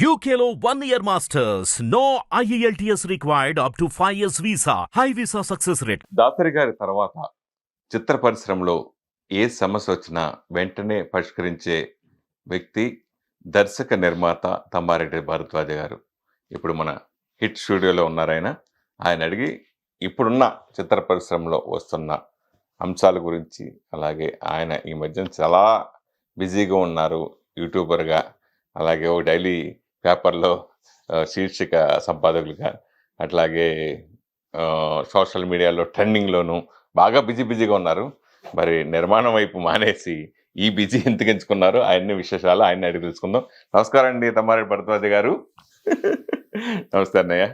UKLO 1 year masters. No IELTS required up to 5 years visa. High visa success rate. Dasari గారి తర్వాత చిత్ర పరిశ్రమలో ఏ సమస్య వచ్చినా వెంటనే పరిష్కరించే వ్యక్తి దర్శక నిర్మాత తమ్మారెడ్డి భరద్వాజ గారు. ఇప్పుడు మన హిట్ స్టూడియోలో ఉన్నారు ఆయన అడిగి ఇప్పుడున్న చిత్ర పరిశ్రమలో వస్తున్న అంశాల గురించి, అలాగే ఆయన ఈ మధ్యన చాలా బిజీగా ఉన్నారు యూట్యూబర్గా, అలాగే ఓ డైలీ పేపర్లో శీర్షిక సంపాదకులుగా, అట్లాగే సోషల్ మీడియాలో ట్రెండింగ్లోనూ బాగా బిజీగా ఉన్నారు. మరి నిర్మాణం వైపు మానేసి ఈ బిజీ ఎందుకు ఎంచుకున్నారు, ఆయన్ని విశేషాలు ఆయన్ని అడిగి తెలుసుకుందాం. నమస్కారం అండి తమ్మారెడ్డి భరద్వాజ గారు. నమస్తే అన్నయ్య.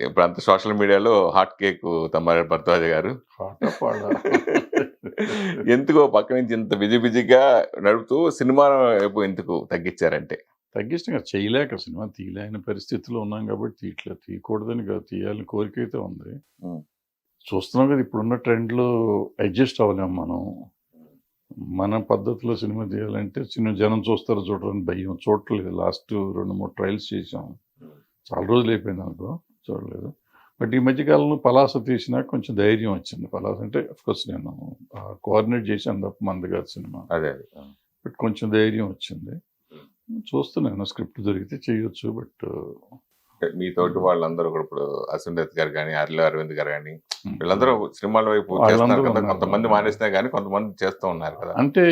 ఇప్పుడు అంతా సోషల్ మీడియాలో హాట్ కేక్ తమ్మారెడ్డి భరద్వాజ గారు. ఎందుకో పక్క నుంచి ఇంత బిజీగా నడుపుతూ సినిమా వైపు ఎందుకు తగ్గించారంటే? తగ్గించగా చేయలేక సినిమా తీయలేని పరిస్థితిలో ఉన్నాం కాబట్టి తీయకూడదని కాదు, తీయాలని కోరిక అయితే ఉంది. చూస్తున్నాం కదా ఇప్పుడున్న ట్రెండ్లో అడ్జస్ట్ అవ్వలేము మనం. మన పద్ధతిలో సినిమా తీయాలంటే చిన్న జనం చూస్తారో చూడరని భయం, చూడట్లేదు. లాస్ట్ 2-3 ట్రయల్స్ చేసాం, చాలా రోజులు అయిపోయింది అనుకో, చూడలేదు. బట్ ఈ మధ్యకాలంలో పలాస తీసినా కొంచెం ధైర్యం వచ్చింది. పలాస అంటే అఫ్కోర్స్ నేను కోఆర్డినేట్ చేశాను తప్ప మంది కాదు సినిమా, అదే. బట్ కొంచెం ధైర్యం వచ్చింది. చూస్తున్నాను స్క్రిప్ట్ దొరికితే చేయొచ్చు. బట్ మీతోటి వాళ్ళందరూ కూడా ఇప్పుడు అసుందత్ గారు కానీ, అర్ల అరవింద్ గారు కానీ, వీళ్ళందరూ సినిమాల వైపు చేస్తున్నారు కదా. కొంతమంది మానేసినా కానీ కొంతమంది చేస్తూ ఉన్నారు కదా. అంటే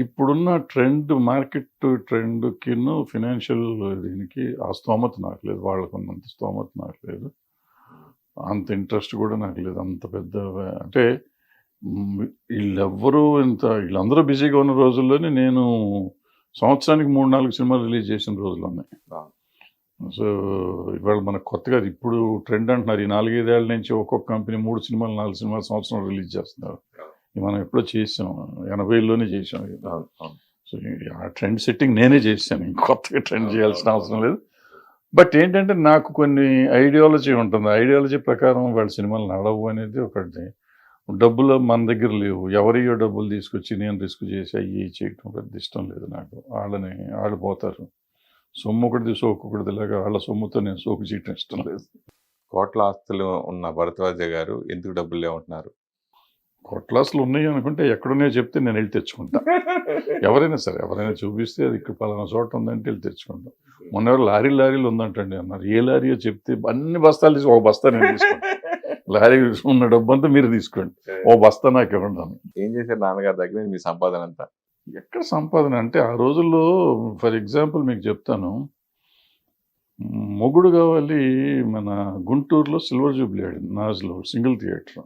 ఇప్పుడున్న ట్రెండ్, మార్కెట్ ట్రెండ్కి ఫినాన్షియల్ దీనికి ఆ స్తోమత నాకు లేదు, వాళ్ళకు ఉన్నంత స్తోమత నాకు లేదు, అంత ఇంట్రెస్ట్ కూడా నాకు లేదు. అంత పెద్ద అంటే వీళ్ళందరూ బిజీగా ఉన్న రోజుల్లోనే నేను సంవత్సరానికి 3-4 సినిమాలు రిలీజ్ చేసిన రోజులు ఉన్నాయి. సో ఇవాళ మనకు కొత్తగా ఇప్పుడు ట్రెండ్ అంటున్నారు. ఈ 4-5 ఏళ్ళ నుంచి ఒక్కొక్క కంపెనీ 3 సినిమాలు 4 సినిమాలు సంవత్సరం రిలీజ్ చేస్తున్నారు. మనం ఎప్పుడో చేసాం, 80లోనే చేసాం. సో ఆ ట్రెండ్ సెట్టింగ్ నేనే చేశాను, కొత్తగా ట్రెండ్ చేయాల్సిన అవసరం లేదు. బట్ ఏంటంటే నాకు కొన్ని ఐడియాలజీ ఉంటుంది, ఐడియాలజీ ప్రకారం వాళ్ళ సినిమాలు నడవు అనేది ఒకటి. డబ్బులు మన దగ్గర లేవు, ఎవరియో డబ్బులు తీసుకొచ్చి నేను రిస్క్ చేసి అయ్యి చేయటం పెద్ద ఇష్టం లేదు నాకు. వాళ్ళు పోతారు, సొమ్ము ఒకటిది సోకు ఒకటిది, ఇలాగా వాళ్ళ సొమ్ముతో నేను సోకు చేయటం ఇష్టం లేదు. కోట్ల ఆస్తులు ఉన్న భరద్వాజ గారు ఎందుకు డబ్బులు లేవంటున్నారు? కోట్లాస్తులు ఉన్నాయి అనుకుంటే ఎక్కడున్నాయో చెప్తే నేను వెళ్ళి తెచ్చుకుంటా. ఎవరైనా సరే, ఎవరైనా చూపిస్తే అది ఇక్కడ పలానా చోట ఉందంటే వెళ్ళి తెచ్చుకుంటాం. మొన్న ఎవరు లారీలు ఉందంటండి అన్నారు. ఏ లారీయో చెప్తే అన్ని బస్తాలు తీసి ఒక బస్తా నేను తీసుకుంటాను. లారీ ఉన్న డబ్బు అంతా మీరు తీసుకోండి, ఓ బస్తా నాకు ఇవ్వండి. ఏం చేశారు నాన్నగారి దగ్గర మీ సంపాదన అంతా? ఎక్కడ సంపాదన అంటే ఆ రోజుల్లో, ఫర్ ఎగ్జాంపుల్ మీకు చెప్తాను, మొగుడు కావాలి మన గుంటూరులో సిల్వర్ జూబ్లీ ఆడింది, నాజ్లో సింగిల్ థియేటర్.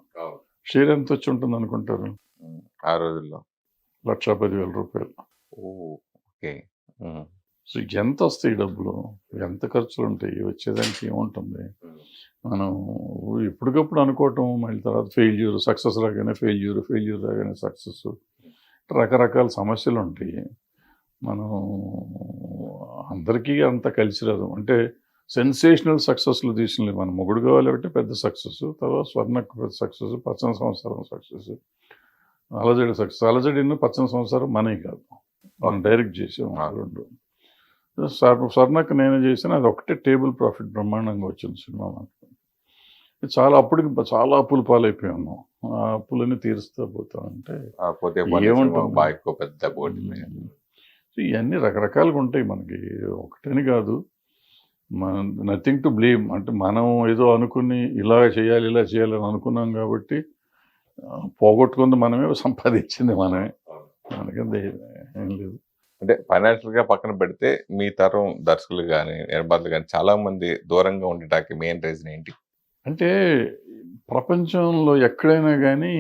షేర్ ఎంత వచ్చి ఉంటుంది అనుకుంటారు ఆ రోజుల్లో? 1,10,000 రూపాయలు. ఓకే. సో ఎంత వస్తాయి డబ్బులు, ఎంత ఖర్చులు ఉంటాయి, వచ్చేదానికి ఏముంటుంది. మనం ఎప్పటికప్పుడు అనుకోవటం, మళ్ళీ తర్వాత ఫెయిల్యూర్, సక్సెస్ రాగానే ఫెయిల్యూర్ రాగానే సక్సెస్, రకరకాల సమస్యలు ఉంటాయి. మనం అందరికీ అంత కలిసి రాదు. అంటే సెన్సేషనల్ సక్సెస్లు తీసినవి. మన మొగుడు కావాలి అంటే పెద్ద సక్సెస్, తర్వాత స్వర్ణకు పెద్ద సక్సెస్, 10 సంవత్సరం సక్సెస్, అలజడి సక్సెస్. అలజడి 10 సంవత్సరం మనవి కాదు, మనం డైరెక్ట్ చేసాం. 2 స్వర్ణకు నేనే చేసాను, అది ఒకటే టేబుల్ ప్రాఫిట్ బ్రహ్మాండంగా వచ్చింది సినిమా. మనకు చాలా అప్పటికి చాలా అప్పులు పాలైపోయి ఉన్నాం. ఆ అప్పులన్నీ తీరుస్తూ పోతామంటే ఇవన్నీ రకరకాలుగా ఉంటాయి. మనకి ఒకటని కాదు, నథింగ్ టు బ్లేమ్. అంటే మనం ఏదో అనుకుని ఇలా చేయాలని అనుకున్నాం కాబట్టి పోగొట్టుకుంది మనమే, సంపాదించింది మనమే, మనకంటే ఏం లేదు. అంటే ఫైనాన్షియల్గా పక్కన పెడితే మీ తరం దర్శకులు కానీ నిర్మాతలు కానీ చాలా మంది దూరంగా ఉండటానికి మెయిన్ రీజన్ ఏంటి? అంటే ప్రపంచంలో ఎక్కడైనా కానీ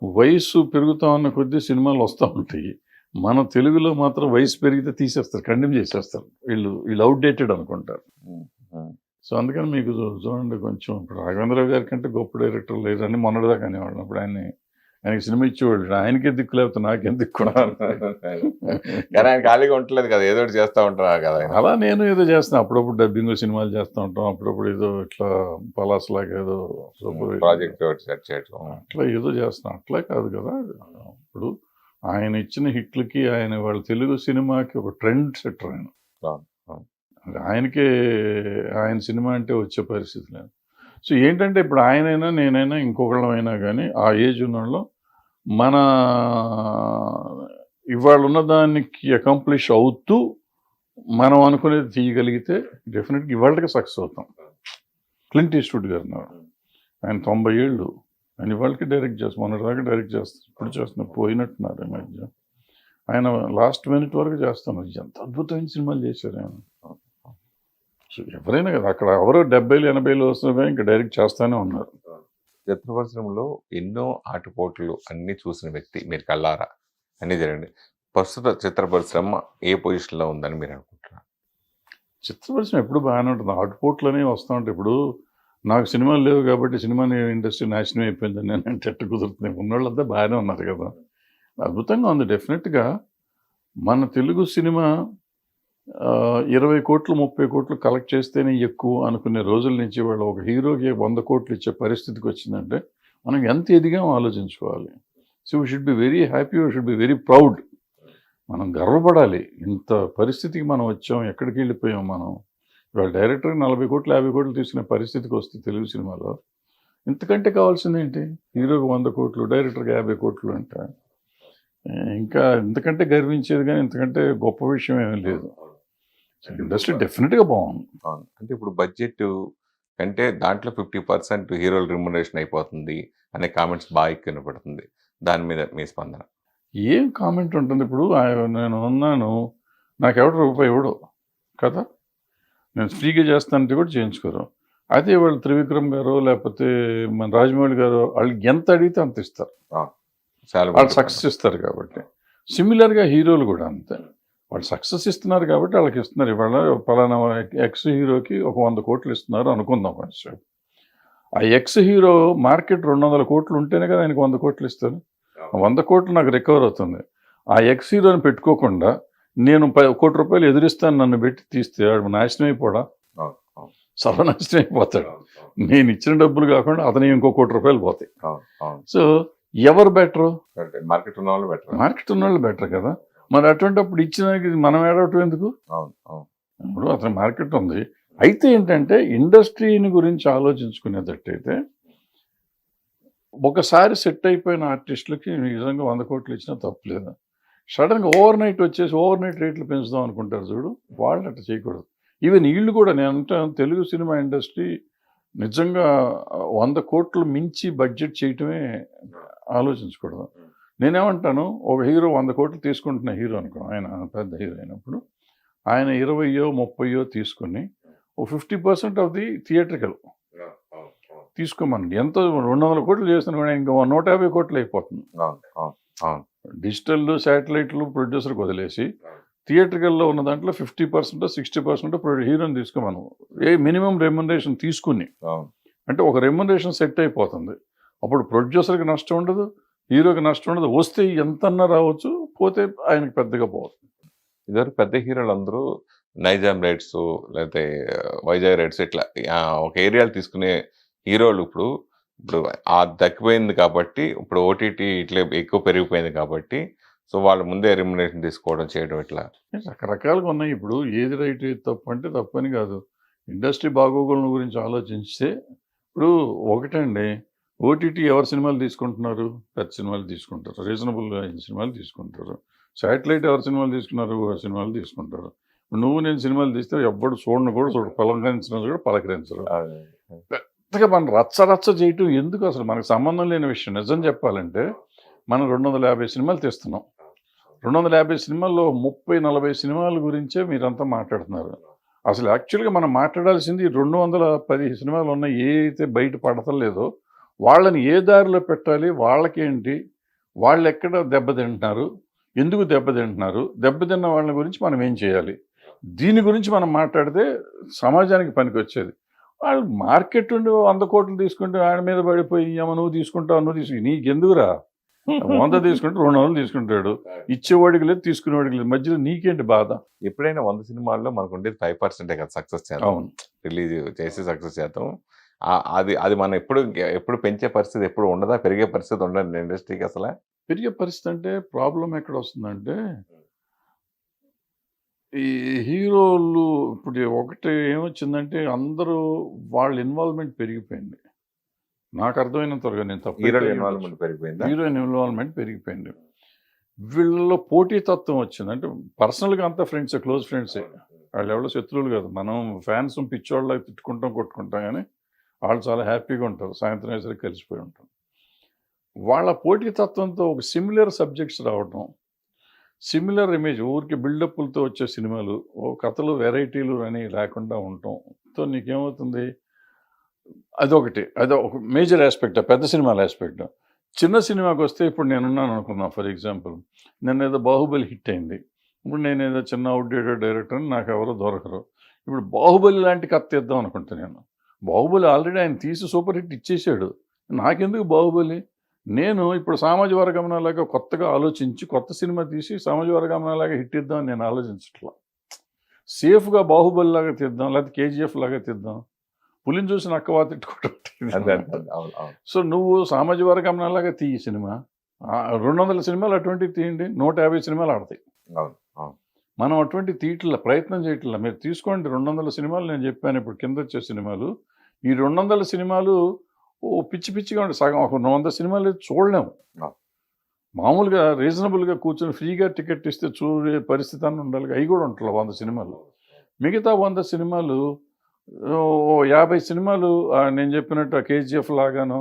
వయసు పెరుగుతా ఉన్న కొద్దీ సినిమాలు వస్తూ ఉంటాయి. మన తెలుగులో మాత్రం వయసు పెరిగితే తీసేస్తారు, కండెమ్ చేసేస్తారు. వీళ్ళు అవుట్డేటెడ్ అనుకుంటారు. సో అందుకని మీకు చూడండి, కొంచెం ఇప్పుడు రాఘవేంద్రరావు గారి కంటే గొప్ప డైరెక్టర్ లేరు అని మొన్నటిదాకా అనేవాళ్ళు. అప్పుడు ఆయనకి సినిమా ఇచ్చేవాళ్ళు, ఆయనకే దిక్కు లేకపోతే నాకేం దిక్కు. ఆయన ఖాళీగా ఉండలేదు కదా, ఏదో చేస్తూ ఉంటున్నారు కదా. అలా నేను ఏదో చేస్తాను, అప్పుడప్పుడు డబ్బింగ్ సినిమాలు చేస్తూ ఉంటాం, అప్పుడప్పుడు ఏదో ఇట్లా పలాసలాగా ఏదో ప్రాజెక్ట్ సెట్ చేయడం అట్లా ఏదో చేస్తాం. అట్లా కాదు కదా. ఇప్పుడు ఆయన ఇచ్చిన హిట్లకి, ఆయన వాళ్ళ తెలుగు సినిమాకి ఒక ట్రెండ్ సెట్టర్ ఆయన. అవును, అవును. ఆయనకే ఆయన సినిమా అంటే వచ్చే పరిస్థితి లేదు. సో ఏంటంటే ఇప్పుడు ఆయనైనా నేనైనా ఇంకొకళ్ళమైనా కానీ ఆ ఏజ్ ఉన్నోళ్ళు మన ఇవాళ ఉన్న దానికి అకంప్లిష్ అవుతూ మనం అనుకునేది తీయగలిగితే డెఫినెట్గా ఇవాళకి సక్సెస్ అవుతాం. క్లింట్ ఈస్ట్వుడ్ గారు ఉన్నారు. ఆయన 90 ఏళ్ళు ఆయన ఇవాళకి డైరెక్ట్ చేస్తారు. మొన్నటిదాకా డైరెక్ట్ చేస్తారు, ఇప్పుడు చేస్తున్నారు, పోయినట్టున్నారు ఈ మధ్య. ఆయన లాస్ట్ మినిట్ వరకు చేస్తున్నారు. ఎంత అద్భుతమైన సినిమాలు చేశారు ఆయన. సో ఎవరైనా కదా అక్కడ ఎవరో 70లు 80లు వస్తున్నా ఇంకా డైరెక్ట్ చేస్తానే ఉన్నారు. చిత్ర పరిశ్రమలో ఎన్నో ఆటుపోట్లు అన్ని చూసిన వ్యక్తి మీరు కళ్ళారా అన్ని జరిగింది. ప్రస్తుత చిత్ర పరిశ్రమ ఏ పొజిషన్లో ఉందని మీరు అనుకుంటున్నారు? చిత్ర పరిశ్రమ ఎప్పుడు బాగానే ఉంటుంది. ఆటుపోట్లు అనేవి వస్తూ ఉంటాయి. ఇప్పుడు నాకు సినిమాలు లేవు కాబట్టి సినిమా ఇండస్ట్రీ నాశనం అయిపోయిందని నేను అంటే ఎట్ట కుదురుతుంది. ఉన్నోళ్ళంతా బాగానే ఉన్నారు కదా. అద్భుతంగా ఉంది డెఫినెట్గా. మన తెలుగు సినిమా 20 కోట్లు 30 కోట్లు కలెక్ట్ చేస్తేనే ఎక్కువ అనుకునే రోజుల నుంచి వాళ్ళు ఒక హీరోకి 100 కోట్లు ఇచ్చే పరిస్థితికి వచ్చిందంటే మనం ఎంత ఎదిగామో ఆలోచించుకోవాలి. So we should be very happy, we should be very proud. మనం గర్వపడాలి. ఇంత పరిస్థితికి మనం వచ్చాం, ఎక్కడికి వెళ్ళిపోయాం మనం. ఇవాళ డైరెక్టర్కి 40 కోట్లు 50 కోట్లు తీసుకునే పరిస్థితికి వస్తే తెలుగు సినిమాలో ఇంతకంటే కావాల్సింది ఏంటి? హీరోకి 100 కోట్లు, డైరెక్టర్కి 50 కోట్లు అంటే ఇంకా ఇంతకంటే గర్వించేది కానీ ఇంతకంటే గొప్ప విషయం ఏమీ లేదు. ఇండస్ట్రీ డెఫినెట్గా బాగుంది. అవును. అంటే ఇప్పుడు బడ్జెట్ కంటే దాంట్లో 50% హీరోల రిమ్యునరేషన్ అయిపోతుంది అనే కామెంట్స్ బాగా ఎక్కువ వినపడుతుంది. దాని మీద మీ స్పందన? ఏం కామెంట్ ఉంటుంది? ఇప్పుడు నేను ఉన్నాను, నాకెవడు రూపాయి ఇవ్వడు కదా. నేను ఫ్రీగా చేస్తానంటే కూడా చేయించుకోరు. అదే వాళ్ళు త్రివిక్రమ్ గారు లేకపోతే మన రాజమౌళి గారు వాళ్ళు ఎంత అడిగితే అంత ఇస్తారు. వాళ్ళు సక్సెస్ ఇస్తారు కాబట్టి. సిమిలర్గా హీరోలు కూడా అంతే. వాళ్ళు సక్సెస్ ఇస్తున్నారు కాబట్టి వాళ్ళకి ఇస్తున్నారు. ఇవాళ పలానా ఎక్స్ హీరోకి ఒక 100 కోట్లు ఇస్తున్నారు అనుకుందాం కొంచెం. ఆ ఎక్స్ హీరో మార్కెట్ 200 కోట్లు ఉంటేనే కదా ఆయనకు 100 కోట్లు ఇస్తారు. 100 కోట్లు నాకు రికవర్ అవుతుంది. ఆ ఎక్స్ హీరోని పెట్టుకోకుండా నేను 1 కోటి రూపాయలు ఎదురిస్తాను నన్ను పెట్టి తీస్తే వాడు నాశనం అయిపోడా? సర్వనాశనం అయిపోతాడు. నేను ఇచ్చిన డబ్బులు కాకుండా అతని ఇంకో 1 కోటి రూపాయలు పోతాయి. సో ఎవరు బెటరు? మార్కెట్ ఉన్న వాళ్ళు బెటర్. మార్కెట్ ఉన్న వాళ్ళు బెటర్ కదా. మరి అటువంటిప్పుడు ఇచ్చిన మనం ఏడవటం ఎందుకు? ఇప్పుడు అతని మార్కెట్ ఉంది. అయితే ఏంటంటే ఇండస్ట్రీని గురించి ఆలోచించుకునేటట్టయితే ఒకసారి సెట్ అయిపోయిన ఆర్టిస్టులకి నిజంగా 100 కోట్లు ఇచ్చినా తప్పులేదు. సడన్గా ఓవర్ నైట్ వచ్చేసి ఓవర్ నైట్ రేట్లు పెంచుదాం అనుకుంటారు చూడు, వాళ్ళు అట్లా చేయకూడదు. ఈవెన్ వీళ్ళు కూడా నేను అంటాను తెలుగు సినిమా ఇండస్ట్రీ నిజంగా 100 కోట్లు మించి బడ్జెట్ చేయటమే ఆలోచించకూడదు. నేనేమంటాను, ఒక హీరో 100 కోట్లు తీసుకుంటున్న హీరో అనుకో, ఆయన పెద్ద హీరో అయినప్పుడు ఆయన 20 30 తీసుకుని ఓ 50% ఆఫ్ ది థియేట్రికల్ తీసుకోమనండి. ఎంతో 200 కోట్లు చేస్తున్నా కూడా ఇంకా 150 కోట్లు అయిపోతుంది. డిజిటల్ శాటిలైట్లు ప్రొడ్యూసర్కి వదిలేసి థియేట్రికల్లో ఉన్న దాంట్లో 50% 60% హీరోని తీసుకోమను. మినిమం రెమ్యునరేషన్ తీసుకుని అంటే ఒక రెమ్యునరేషన్ సెట్ అయిపోతుంది. అప్పుడు ప్రొడ్యూసర్కి నష్టం ఉండదు, హీరోకి నష్టం ఉండదు. వస్తే ఎంతన్నా రావచ్చు, పోతే ఆయనకి పెద్దగా పోవచ్చు. ఇద్దరు పెద్ద హీరోలు అందరూ నైజాం రైట్స్ లేకపోతే వైజాగ్ రైట్స్ ఇట్లా ఒక ఏరియాలు తీసుకునే హీరోలు ఇప్పుడు ఆ దక్కిపోయింది కాబట్టి ఇప్పుడు ఓటీటీ ఇట్లా ఎక్కువ పెరిగిపోయింది కాబట్టి సో వాళ్ళ ముందే రెమ్యునరేషన్ తీసుకోవడం చేయడం ఇట్లా రకరకాలుగా ఉన్నాయి. ఇప్పుడు ఏది రైట్ ఏది తప్పు అంటే తప్పని కాదు. ఇండస్ట్రీ బాగోగుల గురించి ఆలోచిస్తే ఇప్పుడు ఒకటండి, ఓటీటీ ఎవరు సినిమాలు తీసుకుంటున్నారు? పెద్ద సినిమాలు తీసుకుంటారు, రీజనబుల్ అయిన సినిమాలు తీసుకుంటారు. శాటిలైట్ ఎవరు సినిమాలు తీసుకున్నారు? సినిమాలు తీసుకుంటారు. నువ్వు నేను సినిమాలు తీస్తే ఎవ్వడు చూడను కూడా చూడు, పలకరించిన కూడా పలకరించరు. పెద్దగా మనం రచ్చ చేయటం ఎందుకు? అసలు మనకు సంబంధం లేని విషయం. నిజం చెప్పాలంటే మనం 250 సినిమాలు తీస్తున్నాం. 250 సినిమాల్లో 30-40 సినిమాల గురించే మీరంతా మాట్లాడుతున్నారు. అసలు యాక్చువల్గా మనం మాట్లాడాల్సింది 210 సినిమాలు ఉన్నాయి, ఏ అయితే బయట పడతలేదో వాళ్ళని ఏ దారిలో పెట్టాలి, వాళ్ళకేంటి, వాళ్ళు ఎక్కడ దెబ్బతింటున్నారు, ఎందుకు దెబ్బతింటున్నారు, దెబ్బతిన్న వాళ్ళ గురించి మనం ఏం చేయాలి, దీని గురించి మనం మాట్లాడితే సమాజానికి పనికి వచ్చేది. వాళ్ళు మార్కెట్ ఉండి 100 కోట్లు తీసుకుంటే ఆయన మీద పడిపోయి నువ్వు తీసుకుంటావు, నువ్వు తీసుకు, నీకెందుకురా? 100 తీసుకుంటే 200 తీసుకుంటాడు, ఇచ్చేవాడికి లేదు తీసుకునేవాడికి లేదు, మధ్యలో నీకేంటి బాధ? ఎప్పుడైనా 100 సినిమాల్లో మనకు ఉండేది 5% కదా సక్సెస్ చేద్దాం, రిలీజ్ చేసి సక్సెస్ చేద్దాం. అది మనం ఎప్పుడు పెంచే పరిస్థితి ఎప్పుడు ఉండదా? పెరిగే పరిస్థితి ఉండదు ఇండస్ట్రీకి. అసలు పెరిగే పరిస్థితి అంటే ప్రాబ్లం ఎక్కడ వస్తుందంటే ఈ హీరోలు ఇప్పుడు ఒకటి ఏమొచ్చిందంటే అందరూ వాళ్ళ ఇన్వాల్వ్‌మెంట్ పెరిగిపోయింది. నాకు అర్థమైనంత వరకు నేను తప్పైతే హీరోల అయ్యుండొచ్చు. ఇన్వాల్వ్‌మెంట్ పెరిగిపోయిందా? హీరోయిన్ ఇన్వాల్వ్‌మెంట్ పెరిగిపోయింది. వీళ్ళలో పోటీతత్వం వచ్చింది. అంటే పర్సనల్‌గా అంతా ఫ్రెండ్సే, క్లోజ్ ఫ్రెండ్సే. వాళ్ళెవరో శత్రువులు కాదు. మనం ఫ్యాన్స్ పిచ్చోళ్ళలాగా తిట్టుకుంటాం, కొట్టుకుంటాం గానీ, వాళ్ళు చాలా హ్యాపీగా ఉంటారు. సాయంత్రం అయ్యేసరికి కలిసిపోయి ఉంటాం. వాళ్ళ పోటీతత్వంతో ఒక సిమిలర్ సబ్జెక్ట్స్ రావటం, సిమిలర్ ఇమేజ్ ఊరికే బిల్డప్పులతో వచ్చే సినిమాలు, ఓ కథలు, వెరైటీలు అని లేకుండా ఉండటంతో నీకేమవుతుంది, అదొకటి. అదొక మేజర్ ఆస్పెక్ట్. పెద్ద సినిమాల ఆస్పెక్ట్. చిన్న సినిమాకొస్తే ఇప్పుడు నేనున్నాను అనుకుందాం ఫర్ ఎగ్జాంపుల్. నిన్నేదో 'బాహుబలి' హిట్ అయింది. ఇప్పుడు నేనేదో చిన్న ఔట్‌డేటెడ్ డైరెక్టర్‌ని నాకెవరు దొరకరు. ఇప్పుడు 'బాహుబలి' లాంటి కథ తీద్దాం అనుకుంటా నేను. 'బాహుబలి' ఆల్రెడీ ఆయన తీసి సూపర్ హిట్ ఇచ్చేసాడు. నాకెందుకు 'బాహుబలి'? నేను ఇప్పుడు 'సామాజిక వర్గమన'లాగా కొత్తగా ఆలోచించి కొత్త సినిమా తీసి 'సామాజిక వర్గమన'లాగా హిట్ ఇద్దామని నేను ఆలోచించట్లా. సేఫ్‌గా 'బాహుబలి'లాగా తీద్దాం, లేకపోతే 'కేజీఎఫ్' లాగా తీద్దాం. పులిని చూసి నక్క వాత తిట్టుకోవటం. అంతే అంతే. అవును. అవును. సో నువ్వు 'సామాజిక వర్గమన'లాగా తీయి సినిమా. 200 సినిమాలు అటువంటివి తీయండి. 150 సినిమాలు ఆడతాయి. అవును. అవును. మనం అటువంటివి తీయట్లా, ప్రయత్నం చేయట్లా. మీరు తీసుకోండి 200 సినిమాలు నేను చెప్పాను ఇప్పుడు కిందొచ్చే సినిమాలు. ఈ 200 సినిమాలు పిచ్చి పిచ్చిగా ఉండి సగం ఒక 100 సినిమాలు చూడలేము. అవును. మామూలుగా రీజనబుల్‌గా కూర్చొని ఫ్రీగా టికెట్ ఇస్తే చూడే పరిస్థితి అన్న ఉండాలి. అయి కూడా ఉంటల్ల 100 సినిమాలు. మిగతా 100 సినిమాలు 50 సినిమాలు నేను చెప్పినట్టు 'కేజీఎఫ్' లాగానో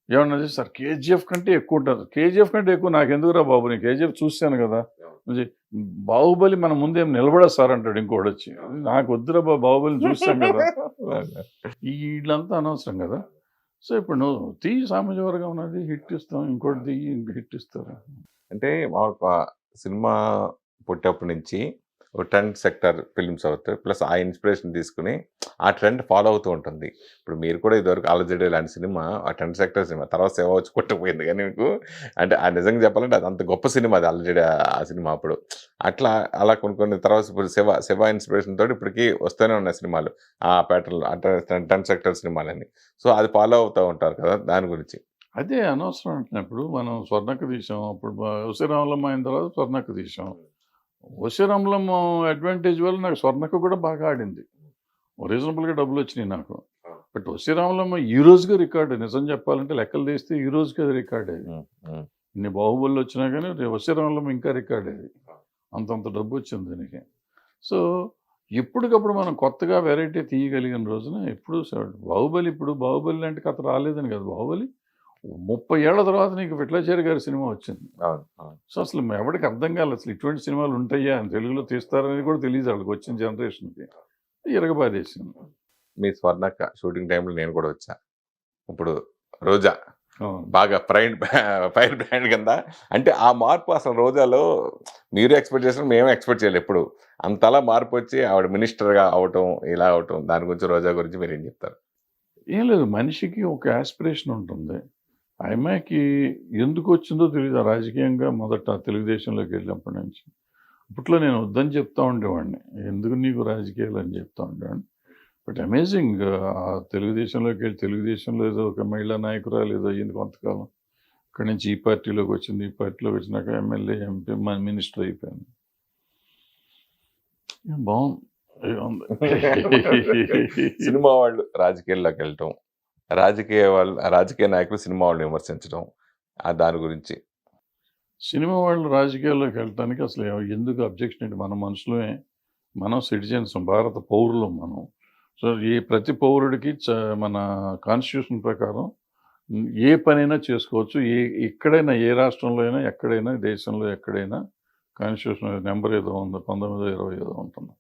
ఏమన్నా చేస్తారు. 'కేజీఎఫ్' కంటే ఎక్కువ ఉంటుంది. 'కేజీఎఫ్' కంటే ఎక్కువ నాకెందుకురా బాబు, నేను 'కేజీఎఫ్' చూసాను కదా. 'బాహుబలి' మన ముందేం నిలబడదు సార్ అంటాడు ఇంకోడొచ్చి. నాకు వద్దురా బాబు, 'బాహుబలిని' చూసాం కదా. వీళ్ళంతా అనవసరం కదా. సో ఇప్పుడు నువ్వు తీయి 'సామాజిక వర్గం' ఉన్నది హిట్ ఇస్తాం, ఇంకోటి తీయి ఇంక హిట్ ఇస్తారు. అంటే మామూలుగా సినిమా పుట్టేప్పటి నుంచి ఒక ట్రెండ్ సెక్టర్ ఫిల్మ్స్ అవుతాయి. ప్లస్ ఆ ఇన్స్పిరేషన్ తీసుకుని ఆ ట్రెండ్ ఫాలో అవుతూ ఉంటుంది. ఇప్పుడు మీరు కూడా ఇదివరకు 'అలజడి' లాంటి సినిమా ఆ ట్రెండ్ సెక్టర్ సినిమా. తర్వాత 'శివ' వచ్చి కొట్టుకుపోయింది. కానీ మీకు అంటే నిజంగా చెప్పాలంటే అది అంత గొప్ప సినిమా అది 'అలజడి' ఆ సినిమా అప్పుడు. అట్లా అలా కొన్ని తర్వాత ఇప్పుడు 'శివ' ఇన్స్పిరేషన్ తోటి ఇప్పటికి వస్తూనే ఉన్నాయి సినిమాలు. ఆ ప్యాటర్న్‌లో అంటే ట్రెండ్ సెక్టర్ సినిమాలని. సో అది ఫాలో అవుతూ ఉంటారు కదా! దాని గురించి. అదే అనవసరం అంటున్నప్పుడు మనం 'స్వర్ణక్క' తీసాం. అప్పుడు 'ఉసిరామలమ్మ' అయిన తర్వాత 'స్వర్ణక్క' తీసాం. 'ఉసిరామలమ్మ' అడ్వాంటేజ్ వల్ల నాకు 'స్వర్ణక్క' కూడా బాగా ఆడింది. రీజనబుల్‌గా డబ్బులొచ్చినాయి నాకు. బట్ 'ఉసిరామలమ్మ' ఈ రోజుకి రికార్డ్. నిజం చెప్పాలంటే లెక్కలు తీస్తే ఈ రోజుకి అది రికార్డ్ అది. ఇన్ని 'బాహుబలి' వచ్చినా కానీ 'ఉసిరామలమ్మ' ఇంకా రికార్డ్ అది. అంతంత డబ్బొచ్చింది దానికి. సో ఎప్పటికప్పుడు మనం కొత్తగా వెరైటీ తీయగలిగిన రోజున ఎప్పుడు 'బాహుబలి' లాంటి కథ రాలేదని కాదు. 'బాహుబలి' 30 ఏళ్ల తర్వాత నీకు 'విఠలాచార్య' గారి సినిమా వచ్చింది. అవును. అవును. సో అసలు ఎవడికి అర్థం కాలేదు. అసలు ఇటువంటి సినిమాలు ఉంటాయా అని, తెలుగులో తీస్తారనేది కూడా తెలీదు వాళ్ళకి వచ్చిన జనరేషన్‌కి. ఇరగబాదేసింది. మీ 'స్వర్ణక్క' షూటింగ్ టైమ్‌లో నేను కూడా వచ్చా. ఇప్పుడు 'రోజా' అవును. బాగా ఫైర్ బ్రాండ్ కింద అంటే ఆ మార్పు అసలు 'రోజాలో' మీరు ఎక్స్‌పెక్ట్ చేసినా మేము ఎక్స్‌పెక్ట్ చేయలేదు ఎప్పుడు. అంతలా మార్పు వచ్చి ఆవిడ మినిస్టర్‌గా అవ్వటం, ఇలా అవ్వటం దాని గురించి 'రోజా' గురించి మీరేం చెప్తారు? ఏం లేదు, మనిషికి ఒక యాస్పిరేషన్ ఉంటుంది. ఆ అమ్మాయికి ఎందుకు వచ్చిందో తెలీదు. రాజకీయంగా మొదట తెలుగుదేశంలోకి వెళ్ళినప్పటి నుంచి. అప్పట్లో నేను వద్దని చెప్తా ఉండేవాడిని. ఎందుకు నీకు రాజకీయాలు అని చెప్తా ఉండేవాడిని. బట్ అమేజింగ్ తెలుగుదేశంలోకి వెళ్ళి తెలుగుదేశంలో ఏదో ఒక మహిళా నాయకురాలు ఏదో అయ్యింది కొంతకాలం. అక్కడి నుంచి ఈ పార్టీలోకి వచ్చింది. ఈ పార్టీలోకి వచ్చినాక ఎమ్మెల్యే, ఎంపీ, మినిస్టర్ అయిపోయింది. బాగుంది. సినిమా వాళ్ళు రాజకీయాల్లోకి వెళ్ళటం, రాజకీయ నాయకులు సినిమా వాళ్ళని విమర్శించడం దాని గురించి. సినిమా వాళ్ళు రాజకీయాల్లోకి వెళ్ళటానికి అసలు ఎందుకు అబ్జెక్షన్ ఏంటి? మన మనుషులమే, మనం సిటిజన్స్, భారత పౌరులం మనం. సో ఈ ప్రతి పౌరుడికి మన కాన్స్టిట్యూషన్ ప్రకారం ఏ పనైనా చేసుకోవచ్చు. ఎక్కడైనా, ఏ రాష్ట్రంలో అయినా, ఎక్కడైనా, దేశంలో ఎక్కడైనా కాన్స్టిట్యూషన్ నెంబర్ ఏదో ఉంది, 1920 ఏదో ఉంటుంది.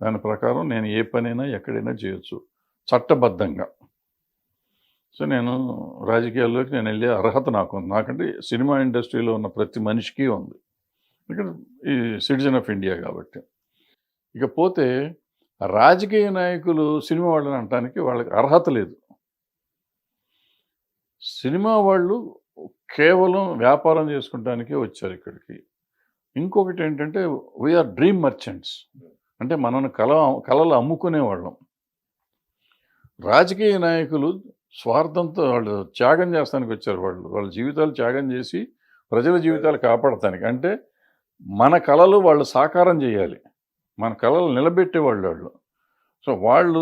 దాని ప్రకారం నేను ఏ పనైనా ఎక్కడైనా చేయొచ్చు చట్టబద్ధంగా. సో నేను రాజకీయాల్లోకి నేను వెళ్ళే అర్హత నాకు ఉంది. నాకంటే సినిమా ఇండస్ట్రీలో ఉన్న ప్రతి మనిషికి ఉంది. ఎందుకంటే ఈ సిటిజన్ ఆఫ్ ఇండియా కాబట్టి. ఇకపోతే రాజకీయ నాయకులు సినిమా వాళ్ళని అనటానికి వాళ్ళకి అర్హత లేదు. సినిమా వాళ్ళు కేవలం వ్యాపారం చేసుకుంటానికే వచ్చారు ఇక్కడికి. ఇంకొకటి ఏంటంటే వీఆర్ డ్రీమ్ మర్చెంట్స్. అంటే మనల్ని కళలు అమ్ముకునేవాళ్ళం. రాజకీయ నాయకులు స్వార్థంతో వాళ్ళు త్యాగం చేస్తానికి వచ్చారు. వాళ్ళ జీవితాలు త్యాగం చేసి ప్రజల జీవితాలు కాపాడటానికి. అంటే మన కళలు వాళ్ళు సాకారం చేయాలి. మన కళలు నిలబెట్టేవాళ్ళు వాళ్ళు. సో వాళ్ళు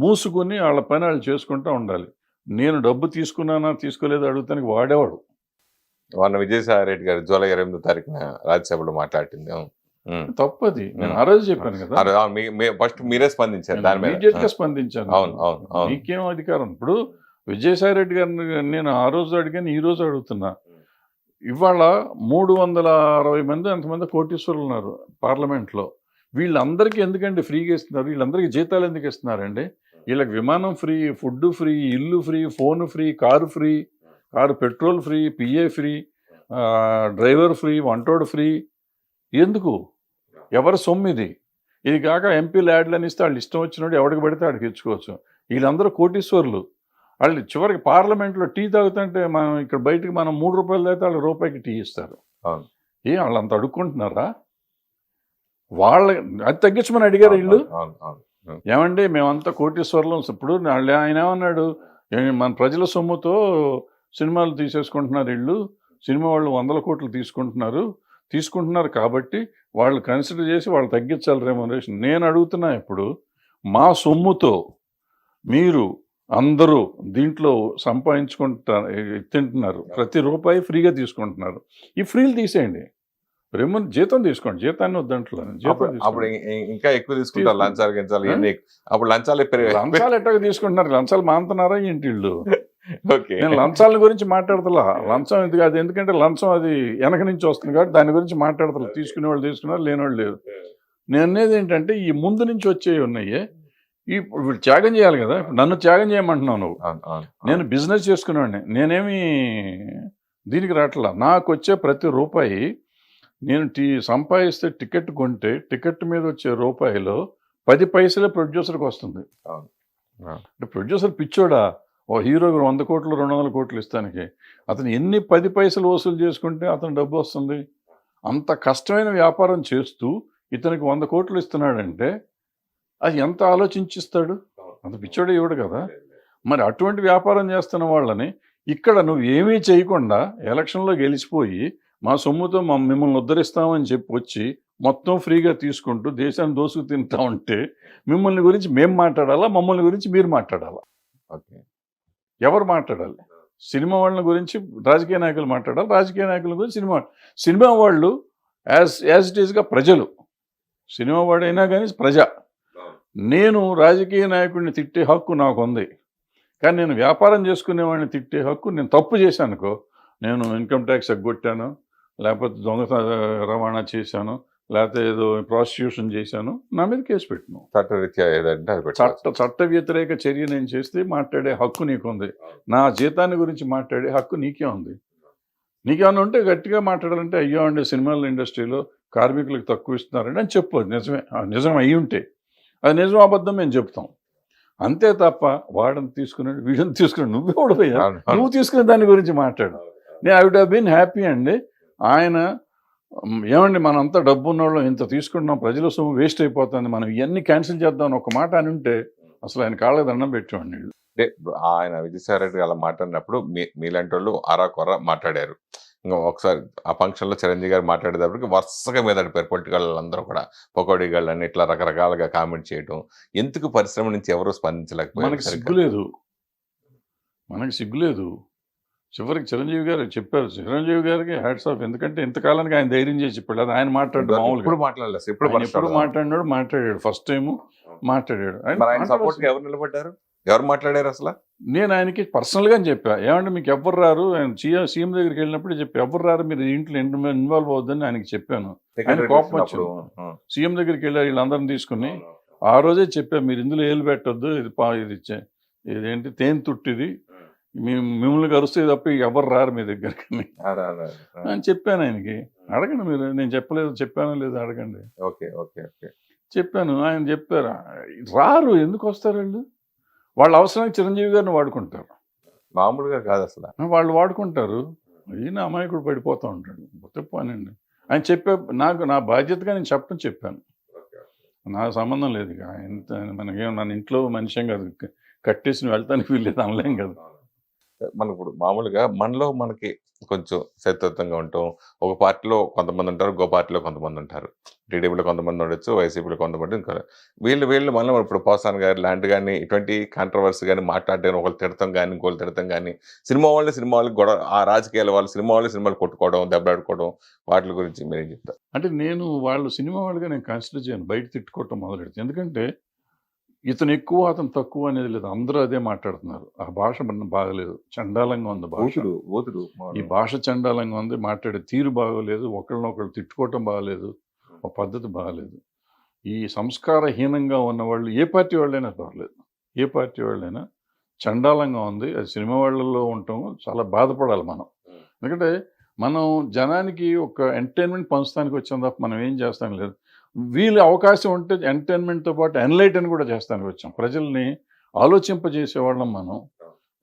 మూసుకుని వాళ్ళ పని వాళ్ళు చేసుకుంటూ ఉండాలి. నేను డబ్బు తీసుకున్నానా తీసుకోలేదా అడుగుతానికి వాడేవాడు. మొన్న విజయసాయి రెడ్డి గారు జూలై 28వ తారీఖున రాజ్యసభలో మాట్లాడింది. తప్పది. నేను ఆ రోజు చెప్పాను కదా, ఫస్ట్ మీరే స్పందించారు దాని మీద. ఇమీడియట్ గా స్పందించాను. అవును అవును అవును. నీకేం అధికారం? ఇప్పుడు విజయసాయి రెడ్డి గారిని నేను ఆ రోజు అడిగాను, ఈ రోజు అడుగుతున్నా. ఇవాళ 360 మంది అంతమంది కోటీశ్వరులు ఉన్నారు పార్లమెంట్లో. వీళ్ళందరికీ ఎందుకండి ఫ్రీగా ఇస్తున్నారు? వీళ్ళందరికీ జీతాలు ఎందుకు ఇస్తున్నారండి? వీళ్ళకి విమానం ఫ్రీ, ఫుడ్ ఫ్రీ, ఇల్లు free, phone free, car free, car petrol free, PA free, driver free, వంటోడు ఫ్రీ. ఎందుకు? ఎవరి సొమ్ము ఇది? ఇది కాక ఎంపీలు యాడ్లని ఇస్తే వాళ్ళు ఇష్టం వచ్చినట్టు ఎవరికి పడితే వాడికి ఇచ్చుకోవచ్చు. వీళ్ళందరూ కోటీశ్వరులు. వాళ్ళు చివరికి పార్లమెంట్లో టీ తాగుతుంటే మనం ఇక్కడ బయటకు మనం 3 రూపాయలు తాగితే వాళ్ళు రూపాయికి టీ ఇస్తారు. అవును. వాళ్ళు అంత అడుక్కుంటున్నారా? వాళ్ళ అది తగ్గించమని అడిగారు వీళ్ళు. అవును అవును. ఏమండి మేమంతా కోటీశ్వరులం. ఇప్పుడు ఆయన ఏమన్నాడు, మన ప్రజల సొమ్ముతో సినిమాలు తీసేసుకుంటున్నారు వీళ్ళు, సినిమా వాళ్ళు 100 కోట్లు తీసుకుంటున్నారు కాబట్టి వాళ్ళు కన్సిడర్ చేసి వాళ్ళు తగ్గించాలి రెమ్యునరేషన్. నేను అడుగుతున్నా, ఇప్పుడు మా సొమ్ముతో మీరు అందరూ దీంట్లో తింటున్నారు, ప్రతి రూపాయి ఫ్రీగా తీసుకుంటున్నారు. ఈ ఫ్రీలు తీసేయండి, జీతం తీసుకోండి, జీతాన్ని వద్దంటున్నాను. అప్పుడు ఇంకా ఎక్కువ తీసుకుంటారు లంచాలు గించాలు ఇవన్నీ. అప్పుడు లంచాలు ఎట్టగా తీసుకుంటున్నారు? లంచాలు మానుతున్నారా ఏంటి వీళ్ళు? నేను లంచాల గురించి మాట్లాడతలా. లంచం ఇది కాదు, ఎందుకంటే లంచం అది వెనక నుంచి వస్తుంది కాబట్టి దాని గురించి మాట్లాడతలా. తీసుకునే వాళ్ళు తీసుకున్నారు, లేనివాళ్ళు లేరు. నేను అనేది ఏంటంటే ఈ ముందు నుంచి వచ్చేవి ఉన్నాయి, వీళ్ళు త్యాగం చేయాలి కదా. నన్ను త్యాగం చేయమంటున్నావు నువ్వు. నేను బిజినెస్ చేసుకునేవాడిని, నేనేమి దీనికి రావట్లా. నాకు వచ్చే ప్రతి రూపాయి నేను సంపాదిస్తే టికెట్ కొంటే టికెట్ మీద వచ్చే రూపాయిలో 10 పైసలే ప్రొడ్యూసర్కి వస్తుంది. అంటే ప్రొడ్యూసర్ పిచ్చోడా? ఓ హీరోకి 100 కోట్లు 200 కోట్లు ఇస్తానికి అతను ఎన్ని 10 పైసలు వసూలు చేసుకుంటే అతను డబ్బు వస్తుంది? అంత కష్టమైన వ్యాపారం చేస్తూ ఇతనికి 100 కోట్లు ఇస్తున్నాడంటే అది ఎంత ఆలోచించిస్తాడు? అంత పిచ్చోడే ఇవ్వడు కదా. మరి అటువంటి వ్యాపారం చేస్తున్న వాళ్ళని ఇక్కడ నువ్వు ఏమీ చేయకుండా ఎలక్షన్లో గెలిచిపోయి మా సొమ్ముతో మిమ్మల్ని ఉద్ధరిస్తామని చెప్పి వచ్చి మొత్తం ఫ్రీగా తీసుకుంటూ దేశాన్ని దోసుకు తింటా ఉంటే మిమ్మల్ని గురించి మేము మాట్లాడాలా, మమ్మల్ని గురించి మీరు మాట్లాడాలా? ఓకే, ఎవరు మాట్లాడాలి? సినిమా వాళ్ళ గురించి రాజకీయ నాయకులు మాట్లాడాలి, రాజకీయ నాయకుల గురించి సినిమా వాళ్ళు యాజ్ ఇట్ ఈస్గా ప్రజలు. సినిమా వాడైనా కానీ ప్రజ. నేను రాజకీయ నాయకుడిని తిట్టే హక్కు నాకు ఉంది, కానీ నేను వ్యాపారం చేసుకునేవాడిని తిట్టే హక్కు, నేను తప్పు చేశానుకో, నేను ఇన్కమ్ ట్యాక్స్ ఎగ్గొట్టాను, లేకపోతే దొంగ రవాణా చేశాను, లేకపోతే ఏదో ప్రాసిక్యూషన్ చేశాను, నా మీద కేసు పెట్టను. చట్ట వ్యతిరేక చర్య నేను చేస్తే మాట్లాడే హక్కు నీకుంది. నా జీతాన్ని గురించి మాట్లాడే హక్కు నీకే ఉంది. నీకేమన్నా ఉంటే గట్టిగా మాట్లాడాలంటే, అయ్యో అండి సినిమాల ఇండస్ట్రీలో కార్మికులకు తక్కువ ఇస్తున్నారండి అని చెప్పు. నిజం అయ్యి ఉంటే అది నిజం అబద్ధం మేము చెప్తాం. అంతే తప్ప వాడని తీసుకున్నాడు వీడిని తీసుకున్నాడు నువ్వే ఓడిపోయా, నువ్వు తీసుకునే దాని గురించి మాట్లాడు. నేను I would have been happy అండి. ఆయన ఏమండి మనంతా డబ్బు ఉన్నవాళ్ళం ఇంత తీసుకుంటున్నాం, ప్రజల సొమ్ము వేస్ట్ అయిపోతుంది, మనం ఇవన్నీ క్యాన్సిల్ చేద్దామని ఒక మాట అని ఉంటే అసలు ఆయన కాళ్ళకి దండం పెట్టేవాడిని. అంటే ఆయన విజయసాయి రెడ్డి అలా మాట్లాడినప్పుడు మీలాంటి వాళ్ళు అరాకొర మాట్లాడారు. ఇంకా ఒకసారి ఆ ఫంక్షన్లో చిరంజీవి గారు మాట్లాడేటప్పటికి వరుసగా మీద అడిపారు పొలిటికల్ అందరూ కూడా, పకోడీ గాళ్ళని ఇట్లా రకరకాలుగా కామెంట్ చేయడం. ఎందుకు పరిశ్రమ నుంచి ఎవరు స్పందించలేకపోయారు? మనకి సిగ్గులేదు. చివరికి చిరంజీవి గారు చెప్పారు, చిరంజీవి గారికి హ్యాట్స్ ఆఫ్. ఎందుకంటే ఇంతకాలానికి ఆయన ధైర్యం చేసి చెప్పాడు. అది ఆయన మాట్లాడు మామూలుగా ఎప్పుడు మాట్లాడాడు. ఫస్ట్ టైం మాట్లాడాడు. ఎవరు నిలబడ్డారు, ఎవరు మాట్లాడారు అసలు? నేను ఆయనకి పర్సనల్గా చెప్పా, ఏమంటే మీకు ఎవరు రారు, ఆయన సీఎం దగ్గరికి వెళ్ళినప్పుడు చెప్పి ఎవరు రారు మీరు ఇంట్లో ఇన్వాల్వ్ అవుద్దని ఆయనకి చెప్పాను. ఆయన కోపం వచ్చింది. సీఎం దగ్గరికి వెళ్ళారు వీళ్ళందరిని తీసుకుని. ఆ రోజే చెప్పా, మీరు ఇందులో ఏలు పెట్టొద్దు, ఇదేంటి తేనె తుట్టిది, మిమ్మల్ని కరుస్తే తప్ప ఎవరు రారు మీ దగ్గరికి అని చెప్పాను ఆయనకి. అడగండి మీరు, నేను చెప్పానో లేదో అడగండి. ఓకే ఓకే ఓకే చెప్పాను. ఆయన చెప్పారు రారు, ఎందుకు వస్తారు వాళ్ళు? వాళ్ళ అవసరానికి చిరంజీవి గారిని వాడుకుంటారు, మామూలుగా కాదు అసలు. వాళ్ళు వాడుకుంటారు. ఈయన అమాయకుడు పడిపోతూ ఉంటాడు. చెప్పానండి ఆయన నాకు నా బాధ్యతగా నేను చెప్పాను. నా సంబంధం లేదు ఇక మనకేం, మన ఇంట్లో మనిషిం కాదు, కట్టేసి వెళ్తానికి వీల్లేదు అనలేం కదా. మనకి ఇప్పుడు మామూలుగా మనలో మనకి కొంచెం శత్రుత్వంగా ఉంటాం. ఒక పార్టీలో కొంతమంది ఉంటారు. ఇంకో పార్టీలో కొంతమంది ఉంటారు. టీడీపీలో కొంతమంది ఉండొచ్చు. వైసీపీలో కొంతమంది ఇంకా వీళ్ళు మనలో ఇప్పుడు పోసాని గారు లాంటి గాని ఇటువంటి కాంట్రవర్సీ గాని మాట్లాడడం ఒకళ్ళు తిడతాం గాని, ఇంకోళ్ళు తిడతాం గాని సినిమా వాళ్ళకి గొడవ ఆ రాజకీయాల వాళ్ళు సినిమాలు కొట్టుకోవడం, దెబ్బలాడుకోవడం వాటి గురించి మీరేం చెప్తారు? అంటే నేను వాళ్ళు సినిమా వాళ్ళుగా నేను కన్సిడర్ చేయను. బయట తిట్టుకోవటం మొదలెడితే. ఎందుకంటే ఇతను ఎక్కువ, అతను తక్కువ అనేది లేదు. అందరూ అదే మాట్లాడుతున్నారు. ఆ భాష మన బాగలేదు. చండాలంగా ఉంది భాష. ఓతుడు ఈ భాష చండాలంగా ఉంది. మాట్లాడే తీరు బాగోలేదు. ఒకళ్ళనొకళ్ళు తిట్టుకోవటం బాగలేదు. ఒక పద్ధతి బాగలేదు. ఈ సంస్కారహీనంగా ఉన్నవాళ్ళు ఏ పార్టీ వాళ్ళైనా పర్లేదు. ఏ పార్టీ వాళ్ళైనా చండాలంగా ఉంది. అది సినిమా వాళ్ళలో ఉండటం చాలా బాధపడాలి మనం. ఎందుకంటే మనం జనానికి ఒక ఎంటర్టైన్మెంట్ పంచడానికి వచ్చాం తప్ప మనం ఏం చేస్తాం లేదు. వీళ్ళు అవకాశం ఉంటే ఎంటర్టైన్మెంట్తో పాటు ఎన్లైటన్ కూడా చేస్తానికి వచ్చాం. ప్రజల్ని ఆలోచింపజేసేవాళ్ళం మనం.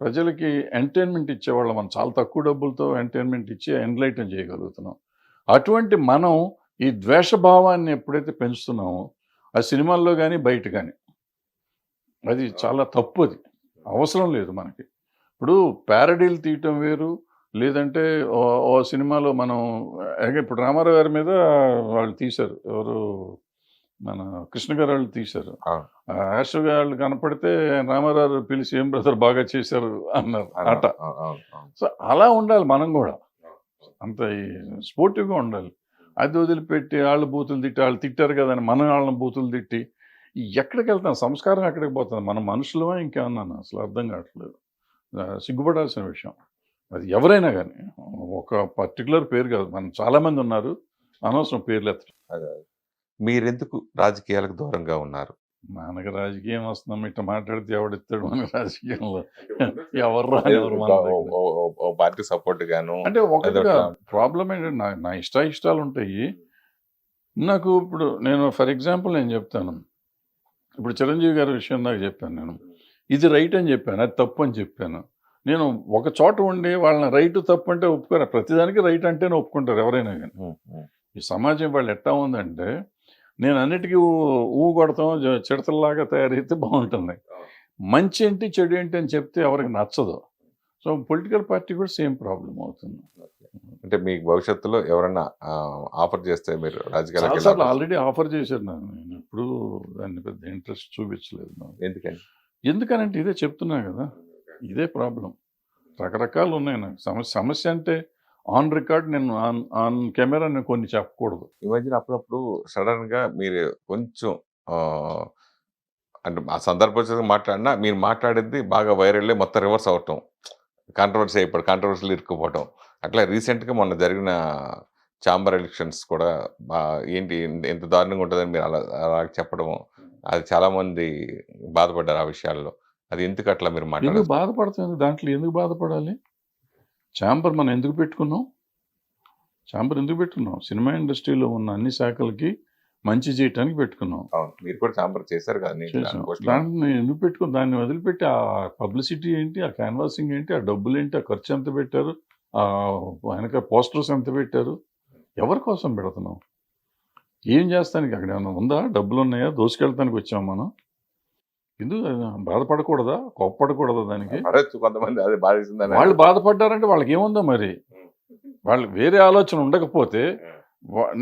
ప్రజలకి ఎంటర్టైన్మెంట్ ఇచ్చేవాళ్ళం మనం. చాలా తక్కువ డబ్బులతో ఎంటర్టైన్మెంట్ ఇచ్చి ఎన్లైటన్ చేయగలుగుతున్నాం. అటువంటి మనం ఈ ద్వేషభావాన్ని ఎప్పుడైతే పెంచుతున్నామో ఆ సినిమాల్లో కానీ బయట కానీ అది చాలా తప్పు. అది అవసరం లేదు మనకి. ఇప్పుడు ప్యారడీలు తీయటం వేరు, లేదంటే ఓ సినిమాలో మనం ఇప్పుడు రామారావు గారి మీద వాళ్ళు తీశారు. ఎవరు మన కృష్ణ గారు వాళ్ళు తీశారు. యాష్ వాళ్ళు కనపడితే రామారావు పిలిచి ఏం బ్రదర్ బాగా చేశారు అన్నారు ఆట. సో అలా ఉండాలి మనం కూడా. అంత స్పోర్టివ్గా ఉండాలి. అది వదిలిపెట్టి వాళ్ళు బూతులు తిట్టి వాళ్ళు తిట్టారు కదా అని మనం వాళ్ళని బూతులు తిట్టి ఎక్కడికి వెళ్తాం? సంస్కారం ఎక్కడికి పోతుంది? మనం మనుషులమా ఇంకేమన్నా? అసలు అర్థం కావట్లేదు. సిగ్గుపడాల్సిన విషయం. అది ఎవరైనా కానీ ఒక పర్టికులర్ పేరు కాదు. మనం చాలామంది ఉన్నారు. అనవసరం పేర్లు ఎత్తడం. మీరెందుకు రాజకీయాలకు దూరంగా ఉన్నారు? మనకు రాజకీయం వస్తున్నాం ఇట్లా మాట్లాడితే ఎవడిస్తాడు మన రాజకీయంలో? ఎవరు పార్టీ సపోర్ట్ గాను అంటే ఒకటిగా ప్రాబ్లం ఏంటంటే నా ఇష్టాలు ఉంటాయి నాకు. ఇప్పుడు నేను ఫర్ ఎగ్జాంపుల్ నేను చెప్తాను. ఇప్పుడు చిరంజీవి గారి విషయం నాకు చెప్పాను. నేను ఇది రైట్ అని చెప్పాను, అది తప్పు అని చెప్పాను. నేను ఒక చోట ఉండి వాళ్ళని రైట్ తప్పు అంటే ఒప్పుకోరు. ప్రతిదానికి రైట్ అంటేనే ఒప్పుకుంటారు ఎవరైనా కానీ. ఈ సమాజం వాళ్ళు ఎట్టా ఉందంటే నేను అన్నిటికీ కొడతాం చిడతల్లాగా తయారైతే బాగుంటుంది. మంచి ఏంటి చెడు ఏంటి అని చెప్తే ఎవరికి నచ్చదు. సో పొలిటికల్ పార్టీ కూడా సేమ్ ప్రాబ్లం అవుతుంది. అంటే మీకు భవిష్యత్తులో ఎవరైనా ఆఫర్ చేస్తే మీరు రాజకీయాలకు చాలాసార్లు ఆల్రెడీ ఆఫర్ చేశారు. నేను ఎప్పుడు దాన్ని పెద్ద ఇంట్రెస్ట్ చూపించలేదు. ఎందుకనంటే ఇదే చెప్తున్నా కదా, ఇదే ప్రాబ్లం. రకరకాలు ఉన్నాయి నాకు. సమస్య అంటే ఆన్ రికార్డ్ నేను ఆన్ కెమెరా నేను కొన్ని చెప్పకూడదు. ఈ మధ్యన అప్పుడప్పుడు సడన్ గా మీరు కొంచెం అంటే ఆ సందర్భం మాట్లాడినా మీరు మాట్లాడేది బాగా వైరల్ మొత్తం రివర్స్ అవటం, కాంట్రవర్సీ అయిపోవడం, కాంట్రవర్సీలు ఇరుక్కుపోవటం. అట్లా రీసెంట్గా మొన్న జరిగిన ఛాంబర్ ఎలక్షన్స్ కూడా ఏంటి ఎంత దారుణంగా ఉంటుందని మీరు అలా చెప్పడము, అది చాలామంది బాధపడ్డారు ఆ విషయాల్లో. అది ఎందుకు అట్లా మీరు ఎందుకు బాధపడుతుంది? దాంట్లో ఎందుకు బాధపడాలి? ఛాంబర్ మనం ఎందుకు పెట్టుకున్నాం? సినిమా ఇండస్ట్రీలో ఉన్న అన్ని శాఖలకి మంచి చేయటానికి పెట్టుకున్నాం. మీరు కూడా ఛాంబర్ చేశారు కదా. దాన్ని ఎందుకు పెట్టుకున్నాం? దాన్ని వదిలిపెట్టి ఆ పబ్లిసిటీ ఏంటి, ఆ క్యాన్వాసింగ్ ఏంటి, ఆ డబ్బులు ఏంటి, ఆ ఖర్చు ఎంత పెట్టారు, ఆ వెనక పోస్టర్స్ ఎంత పెట్టారు, ఎవరి కోసం పెడుతున్నాం? ఏం చేస్తానికి అక్కడ ఏమన్నా ఉందా? డబ్బులు ఉన్నాయా? దోసుకెళ్తానికి వచ్చాం మనం. ఎందుకు బాధపడకూడదా? కోప్పడకూడదా? దానికి కొంతమంది అదే బాధిస్తుందని వాళ్ళు బాధపడ్డారంటే వాళ్ళకి ఏముందో మరి. వాళ్ళు వేరే ఆలోచన ఉండకపోతే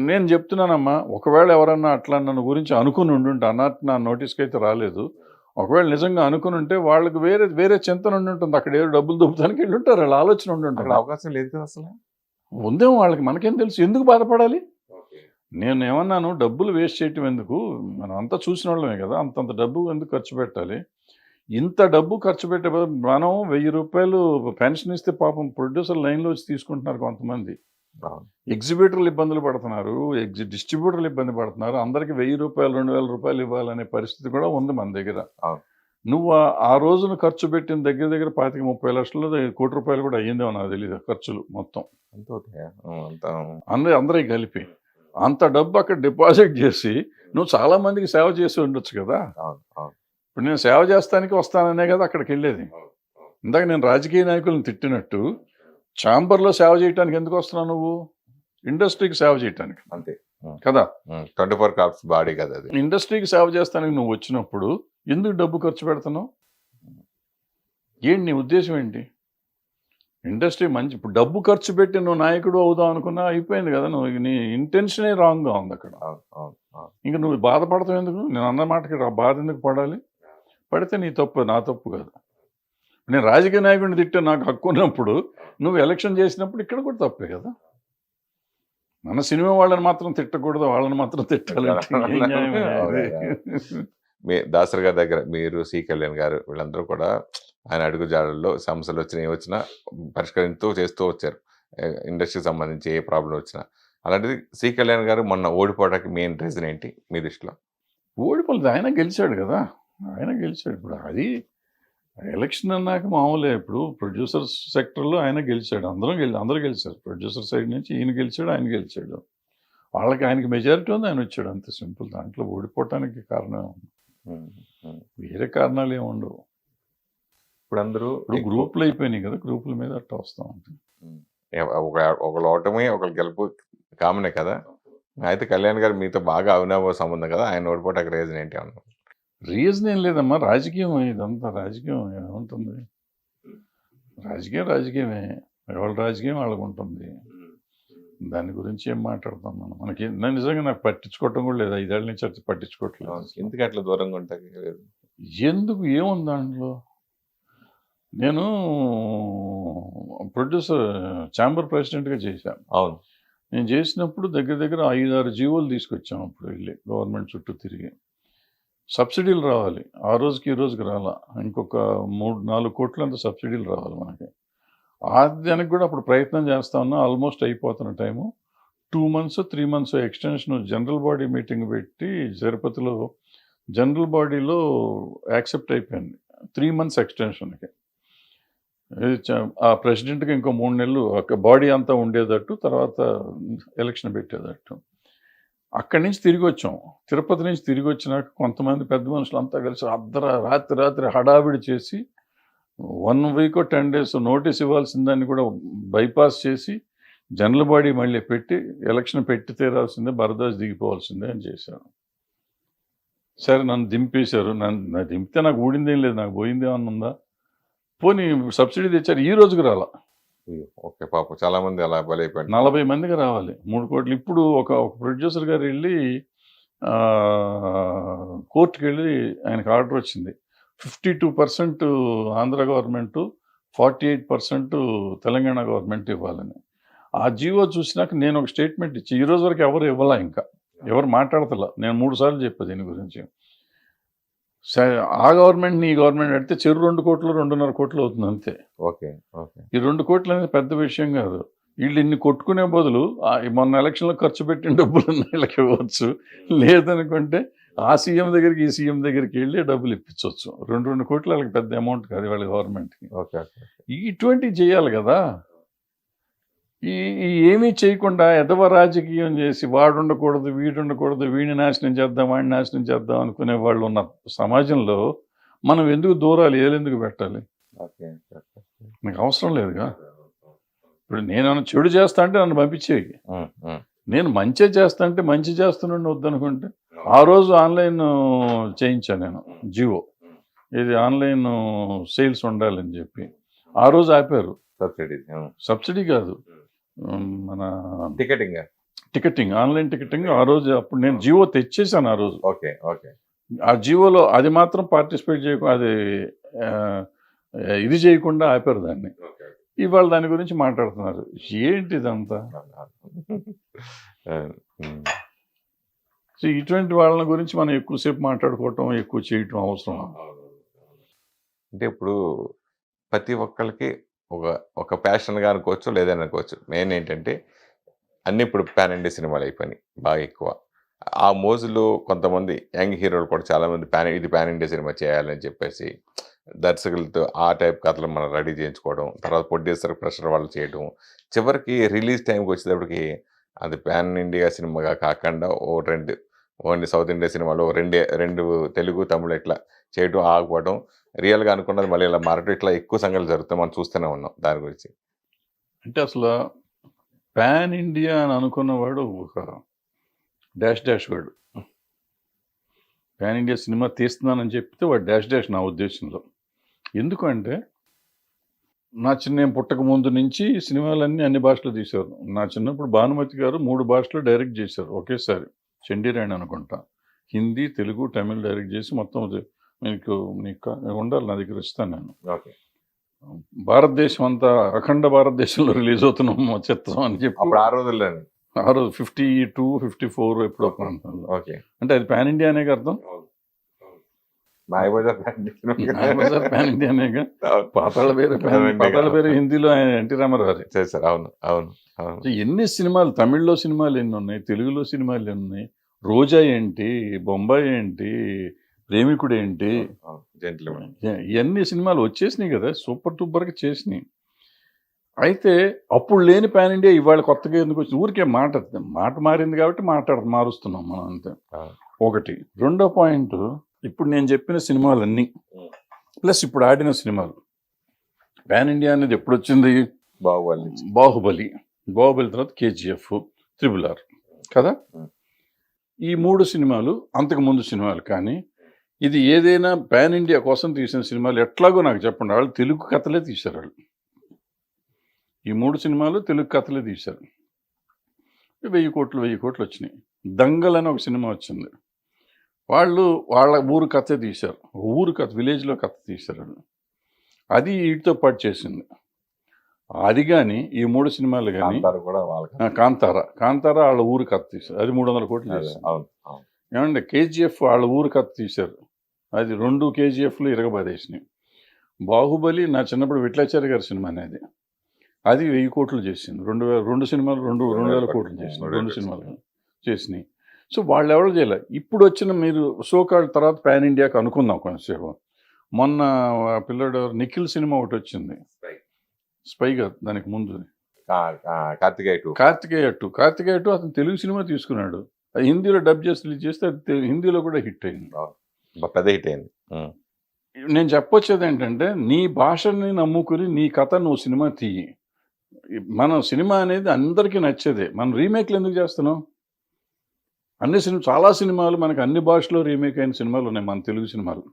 నేను చెప్తున్నానమ్మా, ఒకవేళ ఎవరన్నా అట్లా నన్ను గురించి అనుకుని ఉండుంటే, అన్నట్టు నా నోటీస్కి అయితే రాలేదు, ఒకవేళ నిజంగా అనుకుని ఉంటే వాళ్ళకి వేరే చింతన ఉండి ఉంటుంది. అక్కడ ఏదో డబ్బులు దొబ్బడానికి వెళ్ళి ఉంటారు. వాళ్ళ ఆలోచన ఉండి ఉంటుంది. అవకాశం లేదు కదా అసలు. ఉందేమో వాళ్ళకి, మనకేం తెలుసు? ఎందుకు బాధపడాలి? నేను ఏమన్నాను, డబ్బులు వేస్ట్ చేయటం ఎందుకు? మనం అంతా చూసిన వాళ్ళమే కదా, అంతంత డబ్బు ఎందుకు ఖర్చు పెట్టాలి? ఇంత డబ్బు ఖర్చు పెట్టే మనం 1000 రూపాయలు పెన్షన్ ఇస్తే పాపం ప్రొడ్యూసర్ లైన్లో వచ్చి తీసుకుంటున్నారు కొంతమంది. ఎగ్జిబిటర్లు ఇబ్బందులు పడుతున్నారు, డిస్ట్రిబ్యూటర్లు ఇబ్బంది పడుతున్నారు. అందరికి 1000 రూపాయలు 2000 రూపాయలు ఇవ్వాలనే పరిస్థితి కూడా ఉంది మన దగ్గర. నువ్వు ఆ రోజున ఖర్చు పెట్టిన దగ్గర 25-30 లక్షలు, 1 కోటి రూపాయలు కూడా అయ్యిందేమో నాకు తెలియదు ఖర్చులు మొత్తం అందరికి కలిపి. అంత డబ్బు అక్కడ డిపాజిట్ చేసి నువ్వు చాలా మందికి సేవ చేసి ఉండొచ్చు కదా. ఇప్పుడు నేను సేవ చేస్తానికి వస్తాననే కదా అక్కడికి వెళ్ళేది. ఇందాక నేను రాజకీయ నాయకులను తిట్టినట్టు ఛాంబర్లో సేవ చేయడానికి ఎందుకు వస్తున్నావు? నువ్వు ఇండస్ట్రీకి సేవ చేయటానికి అంతే కదా. 24 క్రాఫ్ట్స్ బాడీ కదా అది. ఇండస్ట్రీకి సేవ చేస్తానికి నువ్వు వచ్చినప్పుడు ఎందుకు డబ్బు ఖర్చు పెడుతున్నావు? ఏంటి నీ ఉద్దేశం ఏంటి? ఇండస్ట్రీ మంచి ఇప్పుడు డబ్బు ఖర్చు పెట్టి నువ్వు నాయకుడు అవుదాం అనుకున్నా అయిపోయింది కదా, నువ్వు నీ ఇంటెన్షనే రాంగ్గా ఉంది అక్కడ. అవును, అవును, అవును. ఇంకా నువ్వు బాధపడతావు ఎందుకు? నేను అన్న మాటకి బాధ ఎందుకు పడాలి? పడితే నీ తప్పు, నా తప్పు కాదు. నేను రాజకీయ నాయకుడిని తిట్టే నాకు హక్కు ఉన్నప్పుడు నువ్వు ఎలక్షన్ చేసినప్పుడు ఇక్కడ కూడా తప్పే కదా. మన సినిమా వాళ్ళని మాత్రం తిట్టకూడదు, వాళ్ళని మాత్రం తిట్టాలంటే ఏం న్యాయమే ఇది? మీ దాసరి గారి దగ్గర మీరు, సి కళ్యాణ్ గారు వీళ్ళందరూ కూడా ఆయన అడుగుజాడల్లో సమస్యలు వచ్చినా ఏ వచ్చినా పరిష్కరిస్తూ చేస్తూ వచ్చారు. ఇండస్ట్రీకి సంబంధించి ఏ ప్రాబ్లం వచ్చినా. అలాంటిది సి కళ్యాణ్ గారు మొన్న ఓడిపోవడానికి మెయిన్ రీజన్ ఏంటి మీ దృష్టిలో? ఓడిపోలేదు, ఆయన గెలిచాడు కదా, ఆయన గెలిచాడు. ఇప్పుడు అది ఎలక్షన్ అన్నాక మామూలే. ఇప్పుడు ప్రొడ్యూసర్స్ సెక్టర్లో ఆయన గెలిచాడు, అందరూ గెలిచారు. ప్రొడ్యూసర్ సైడ్ నుంచి ఈయన గెలిచాడు, ఆయన గెలిచాడు. వాళ్ళకి ఆయనకి మెజారిటీ ఉంది, ఆయన వచ్చాడు, అంతే సింపుల్. దాంట్లో ఓడిపోవటానికి కారణం ఉంది, వేరే కారణాలు ఏమి ఉండవు. ఇప్పుడు అందరూ ఇప్పుడు గ్రూపులు అయిపోయినాయి కదా, గ్రూపుల మీద అట్లా వస్తూ ఉంటుంది. ఒకళ్ళు ఓటమి ఒకళ్ళు గెలుపు కామనే కదా. అయితే కళ్యాణ్ గారు మీతో బాగా అవినాభావ సంబంధం కదా, ఆయన ఓడిపోవటానికి రీజన్ ఏంటి అన్నారు? రీజన్ ఏం లేదమ్మా, రాజకీయం ఇదంతా. రాజకీయం ఏముంటుంది? రాజకీయమే, ఎవరి రాజకీయం వాళ్ళకు ఉంటుంది. దాని గురించి ఏం మాట్లాడతాం మనం? మనకి నిజంగా నాకు పట్టించుకోవటం కూడా లేదు, 5 ఏళ్ళ నుంచి అట్లా పట్టించుకోవట్లేదు. ఎందుకు అట్లా దూరంగా ఉంటాయి? ఎందుకు, ఏముంది దాంట్లో? నేను ప్రొడ్యూసర్ ఛాంబర్ ప్రెసిడెంట్గా చేశాను. అవును, నేను చేసినప్పుడు దగ్గర 5-6 జీవోలు తీసుకొచ్చాం. అప్పుడు వెళ్ళి గవర్నమెంట్ చుట్టూ తిరిగి సబ్సిడీలు రావాలి. ఆ రోజుకి ఈ రోజుకి రాలా, ఇంకొక 3-4 కోట్ల అంత సబ్సిడీలు రావాలి మనకి. దానికి కూడా అప్పుడు ప్రయత్నం చేస్తా ఉన్నా. ఆల్మోస్ట్ అయిపోతున్న time. 2 months 3 months extension general body meeting పెట్టి తిరుపతిలో జనరల్ బాడీలో యాక్సెప్ట్ అయిపోయింది 3 months ఎక్స్టెన్షన్కి. ఆ ప్రెసిడెంట్కి ఇంకో 3 నెలలు బాడీ అంతా ఉండేటట్టు, తర్వాత ఎలక్షన్ పెట్టేటట్టు. అక్కడి నుంచి తిరిగి వచ్చాం. తిరుపతి నుంచి తిరిగి వచ్చినాక కొంతమంది పెద్ద మనుషులు అంతా కలిసి రాత్రి హడావిడి చేసి 1 week 10 days నోటీస్ ఇవ్వాల్సిన దాన్ని కూడా బైపాస్ చేసి జనరల్ బాడీ మళ్ళీ పెట్టి ఎలక్షన్ పెట్టి తీరాల్సిందే, భరద్వాజ్ దిగిపోవాల్సిందే అని చేశారు. సరే, నన్ను దింపేశారు. నన్ను దింపితే నాకు ఊడిందేం లేదు, నాకు పోయిందేమన్నా ఉందా? పోనీ సబ్సిడీ తెచ్చారు, ఈ రోజుకి రాలా. ఓకే, పాపం చాలా మంది అలా బలైపోయారు. 40 మందికి రావాలి 3 కోట్లు. ఇప్పుడు ఒక ప్రొడ్యూసర్ గారు వెళ్ళి కోర్టుకి వెళ్ళి ఆయనకు ఆర్డర్ వచ్చింది. 52% ఆంధ్ర గవర్నమెంట్, 48% తెలంగాణ గవర్నమెంట్ ఇవ్వాలని. ఆ జీవో చూసినాక నేను ఒక స్టేట్మెంట్ ఇచ్చి, ఈ రోజు వరకు ఎవరు ఇవ్వాలా, ఇంకా ఎవరు మాట్లాడతలా. నేను 3 సార్లు చెప్పాను దీని గురించి. ఆ గవర్నమెంట్ ఈ గవర్నమెంట్ అడితే 2 కోట్లు 2.5 కోట్లు అవుతుంది అంతే. Okay, okay. ఈ 2 కోట్లు అనేది పెద్ద విషయం కాదు. వీళ్ళు ఇన్ని కొట్టుకునే బదులు మొన్న ఎలక్షన్లో ఖర్చు పెట్టిన డబ్బులు వీళ్ళకి ఇవ్వచ్చు. లేదనుకుంటే ఆ సీఎం దగ్గరికి ఈ సీఎం దగ్గరికి వెళ్ళి డబ్బులు ఇప్పించవచ్చు. 2 కోట్లు వాళ్ళకి పెద్ద అమౌంట్ కాదు వాళ్ళ గవర్నమెంట్కి. ఓకే, ఇటువంటివి చేయాలి కదా. ఏమీ చేయకుండా ఎదవ రాజకీయం చేసి వాడు ఉండకూడదు, వీడు ఉండకూడదు, వీడిని నాశనం చేద్దాం, వాడిని నాశనం చేద్దాం అనుకునే వాళ్ళు ఉన్న సమాజంలో మనం ఎందుకు దూరాలు ఏలెందుకు పెట్టాలి? నాకు అవసరం లేదుగా. ఇప్పుడు నేను చెడు చేస్తా అంటే నన్ను పంపించేవి. నేను మంచి చేస్తా అంటే మంచి చేస్తున్నాను వద్దనుకుంటే. ఆ రోజు ఆన్లైన్ చేయించాను నేను జియో, ఇది ఆన్లైన్ సేల్స్ ఉండాలని చెప్పి. ఆ రోజు ఆపారు. సబ్సిడీ కాదు, మన టికెటింగ్, ఆన్లైన్ టికెటింగ్. ఆ రోజు అప్పుడు నేను జియో తెచ్చేసాను ఆ రోజు. Okay, okay. ఆ జియోలో అది మాత్రం పార్టిసిపేట్ చేయకుండా, అది ఇది చేయకుండా ఆపారు దాన్ని. ఇవాళ దాని గురించి మాట్లాడుతున్నారు. ఏంటిదంతా? సో ఇటువంటి వాళ్ళ గురించి మనం ఎక్కువసేపు మాట్లాడుకోవటం, ఎక్కువ చేయటం అవసరం. అంటే ఇప్పుడు ప్రతి ఒక్కరికి ఒక ప్యాషన్గా అనుకోవచ్చు, లేదని అనుకోవచ్చు. మెయిన్ ఏంటంటే అన్నీ ఇప్పుడు పాన్ ఇండియా సినిమాలు అయిపోయినాయి బాగా ఎక్కువ. ఆ మోజులో కొంతమంది యంగ్ హీరోలు కూడా చాలామంది ఇది పాన్ ఇండియా సినిమా చేయాలని చెప్పేసి దర్శకులతో ఆ టైప్ కథలు మనం రెడీ చేయించుకోవడం, తర్వాత ప్రొడ్యూసర్ ప్రెషర్ వాళ్ళు చేయడం, చివరికి రిలీజ్ టైంకి వచ్చేటప్పటికి అది పాన్ ఇండియా సినిమాగా కాకుండా ఓన్లీ సౌత్ ఇండియా సినిమాలో రెండు తెలుగు తమిళ ఇట్లా చేయడం ఆగిపోవడం, రియల్గా అనుకున్నది మళ్ళీ ఇలా మారటం, ఇట్లా ఎక్కువ సంఘటనలు జరుగుతాయి. మనం చూస్తూనే ఉన్నాం దాని గురించి. అంటే అసలు పాన్ ఇండియా అని అనుకున్నవాడు ఒక డాష్ వాడు. పాన్ ఇండియా సినిమా తీస్తున్నానని చెప్తే వాడు డాష్ నా ఉద్దేశంలో. ఎందుకంటే నేను పుట్టక ముందు నుంచి సినిమాలన్నీ అన్ని భాషలు తీశారు. నా చిన్నప్పుడు భానుమతి గారు 3 భాషలు డైరెక్ట్ చేశారు ఒకేసారి. చండీరాణి అనుకుంటా. హిందీ, తెలుగు, తమిళ్ డైరెక్ట్ చేసి మొత్తం నీకు ఉండాలి, నా దగ్గర ఇస్తాను నేను. ఓకే. భారతదేశం అంతా అఖండ భారతదేశంలో రిలీజ్ అవుతున్నాం మా చిత్రం అని చెప్పి అప్పుడు ఆ రోజుల్లోనే. ఆ రోజు 52, 54 ఎప్పుడో ప్రాంతంలో. ఓకే. అంటే అది పాన్ ఇండియా అనే అర్థం. మాయబజార్ పాన్ ఇండియా అనేగా. పాతాళ పేరు హిందీలో ఎన్టీ రామారావు చేశారు. అవును, అవును, అవును. ఎన్ని సినిమాలు, తమిళ్లో సినిమాలు ఎన్ని ఉన్నాయి, తెలుగులో సినిమాలు ఎన్ని ఉన్నాయి, రోజా ఏంటి, బొంబాయి ఏంటి, ప్రేమికుడు ఏంటి, జెంటిల్మెన్, ఇవన్నీ సినిమాలు వచ్చేసినాయి కదా, సూపర్ టూపర్గా చేసినాయి. అయితే అప్పుడు లేని పాన్ ఇండియా ఇవాళ కొత్తగా ఎందుకు వచ్చింది? ఊరికే మాట మారింది కాబట్టి మారుస్తున్నాం మనం అంతే. ఒకటి. రెండో పాయింట్, ఇప్పుడు నేను చెప్పిన సినిమాలన్నీ ప్లస్ ఇప్పుడు ఆడిన సినిమాలు, పాన్ ఇండియా అనేది ఎప్పుడు వచ్చింది? బాహుబలి తర్వాత కేజీఎఫ్, RRR కదా. ఈ 3 సినిమాలు అంతకు ముందు సినిమాలు. కానీ ఇది ఏదైనా పాన్ ఇండియా కోసం తీసిన సినిమాలు ఎట్లాగో నాకు చెప్పండి. వాళ్ళు తెలుగు కథలే తీశారు. వాళ్ళు ఈ 3 సినిమాలు తెలుగు కథలే తీశారు. 1000 కోట్లు వచ్చినాయి. దంగల్ అని ఒక సినిమా వచ్చింది, వాళ్ళు వాళ్ళ ఊరు కథే తీశారు. ఊరు కథ, విలేజ్లో కథ తీశారు. అది వీటితో పాటు చేసింది. అది కానీ ఈ 3 సినిమాలు కానీ, కాంతారా వాళ్ళ ఊరు కథ తీశారు, అది 300 కోట్లు చేశారు. ఏమంటే కేజీఎఫ్ వాళ్ళ ఊరు కథ తీశారు, అది 2 కేజీఎఫ్లు ఇరగబడేసినాయి. బాహుబలి నా చిన్నప్పుడు విఠలాచార్య గారి సినిమా అనేది, అది 1000 కోట్లు చేసింది. 2 సినిమాలు 2,000 కోట్లు చేసింది. 2 సినిమాలు చేసినాయి. సో వాళ్ళు ఎవరు చేయలే. ఇప్పుడు వచ్చిన మీరు సోకాల్ తర్వాత పాన్ ఇండియాకి అనుకుందాం కొంచెంసేపు. మొన్న పిల్లడు నిఖిల్ సినిమా ఒకటి వచ్చింది, స్పైగా. దానికి ముందు కార్తికేయ 2 అతను తెలుగు సినిమా తీసుకున్నాడు, అది హిందీలో డబ్ చేసి రిలీజ్ చేస్తే అది హిందీలో కూడా హిట్ అయింది, పెద్ద హిట్ అయింది. నేను చెప్పొచ్చేది ఏంటంటే, నీ భాషని నమ్ముకుని నీ కథ నువ్వు సినిమా తీయి. మనం సినిమా అనేది అందరికీ నచ్చేదే. మనం రీమేక్లు ఎందుకు చేస్తున్నాం? చాలా సినిమాలు మనకు అన్ని భాషలో రీమేక్ అయిన సినిమాలు ఉన్నాయి మన తెలుగు సినిమాలు.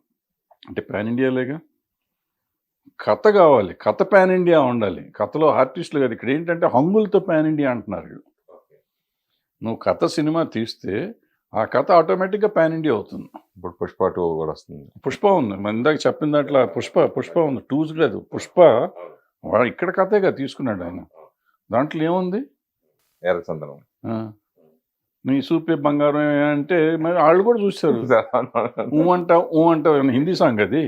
అంటే పాన్ ఇండియాలేగా. కథ కావాలి, కథ పాన్ ఇండియా ఉండాలి, కథలో ఆర్టిస్టులు కాదు. ఇక్కడ ఏంటంటే హంగులతో పాన్ ఇండియా అంటున్నారు. నువ్వు కథ సినిమా తీస్తే ఆ కథ ఆటోమేటిక్గా పాన్ ఇండియా అవుతుంది. ఇప్పుడు పుష్ప 2 కూడా వస్తుంది. పుష్ప ఉంది, మన ఇందాక చెప్పిన దాంట్లో పుష్ప ఉంది. 2 లేదు, పుష్ప ఇక్కడ కథేగా తీసుకున్నాడు ఆయన. దాంట్లో ఏముంది? ఎర్రచందనం, నీ సూపే బంగారం అంటే మరి వాళ్ళు కూడా చూస్తారు. ఊ అంటావు హిందీ సాంగ్, అది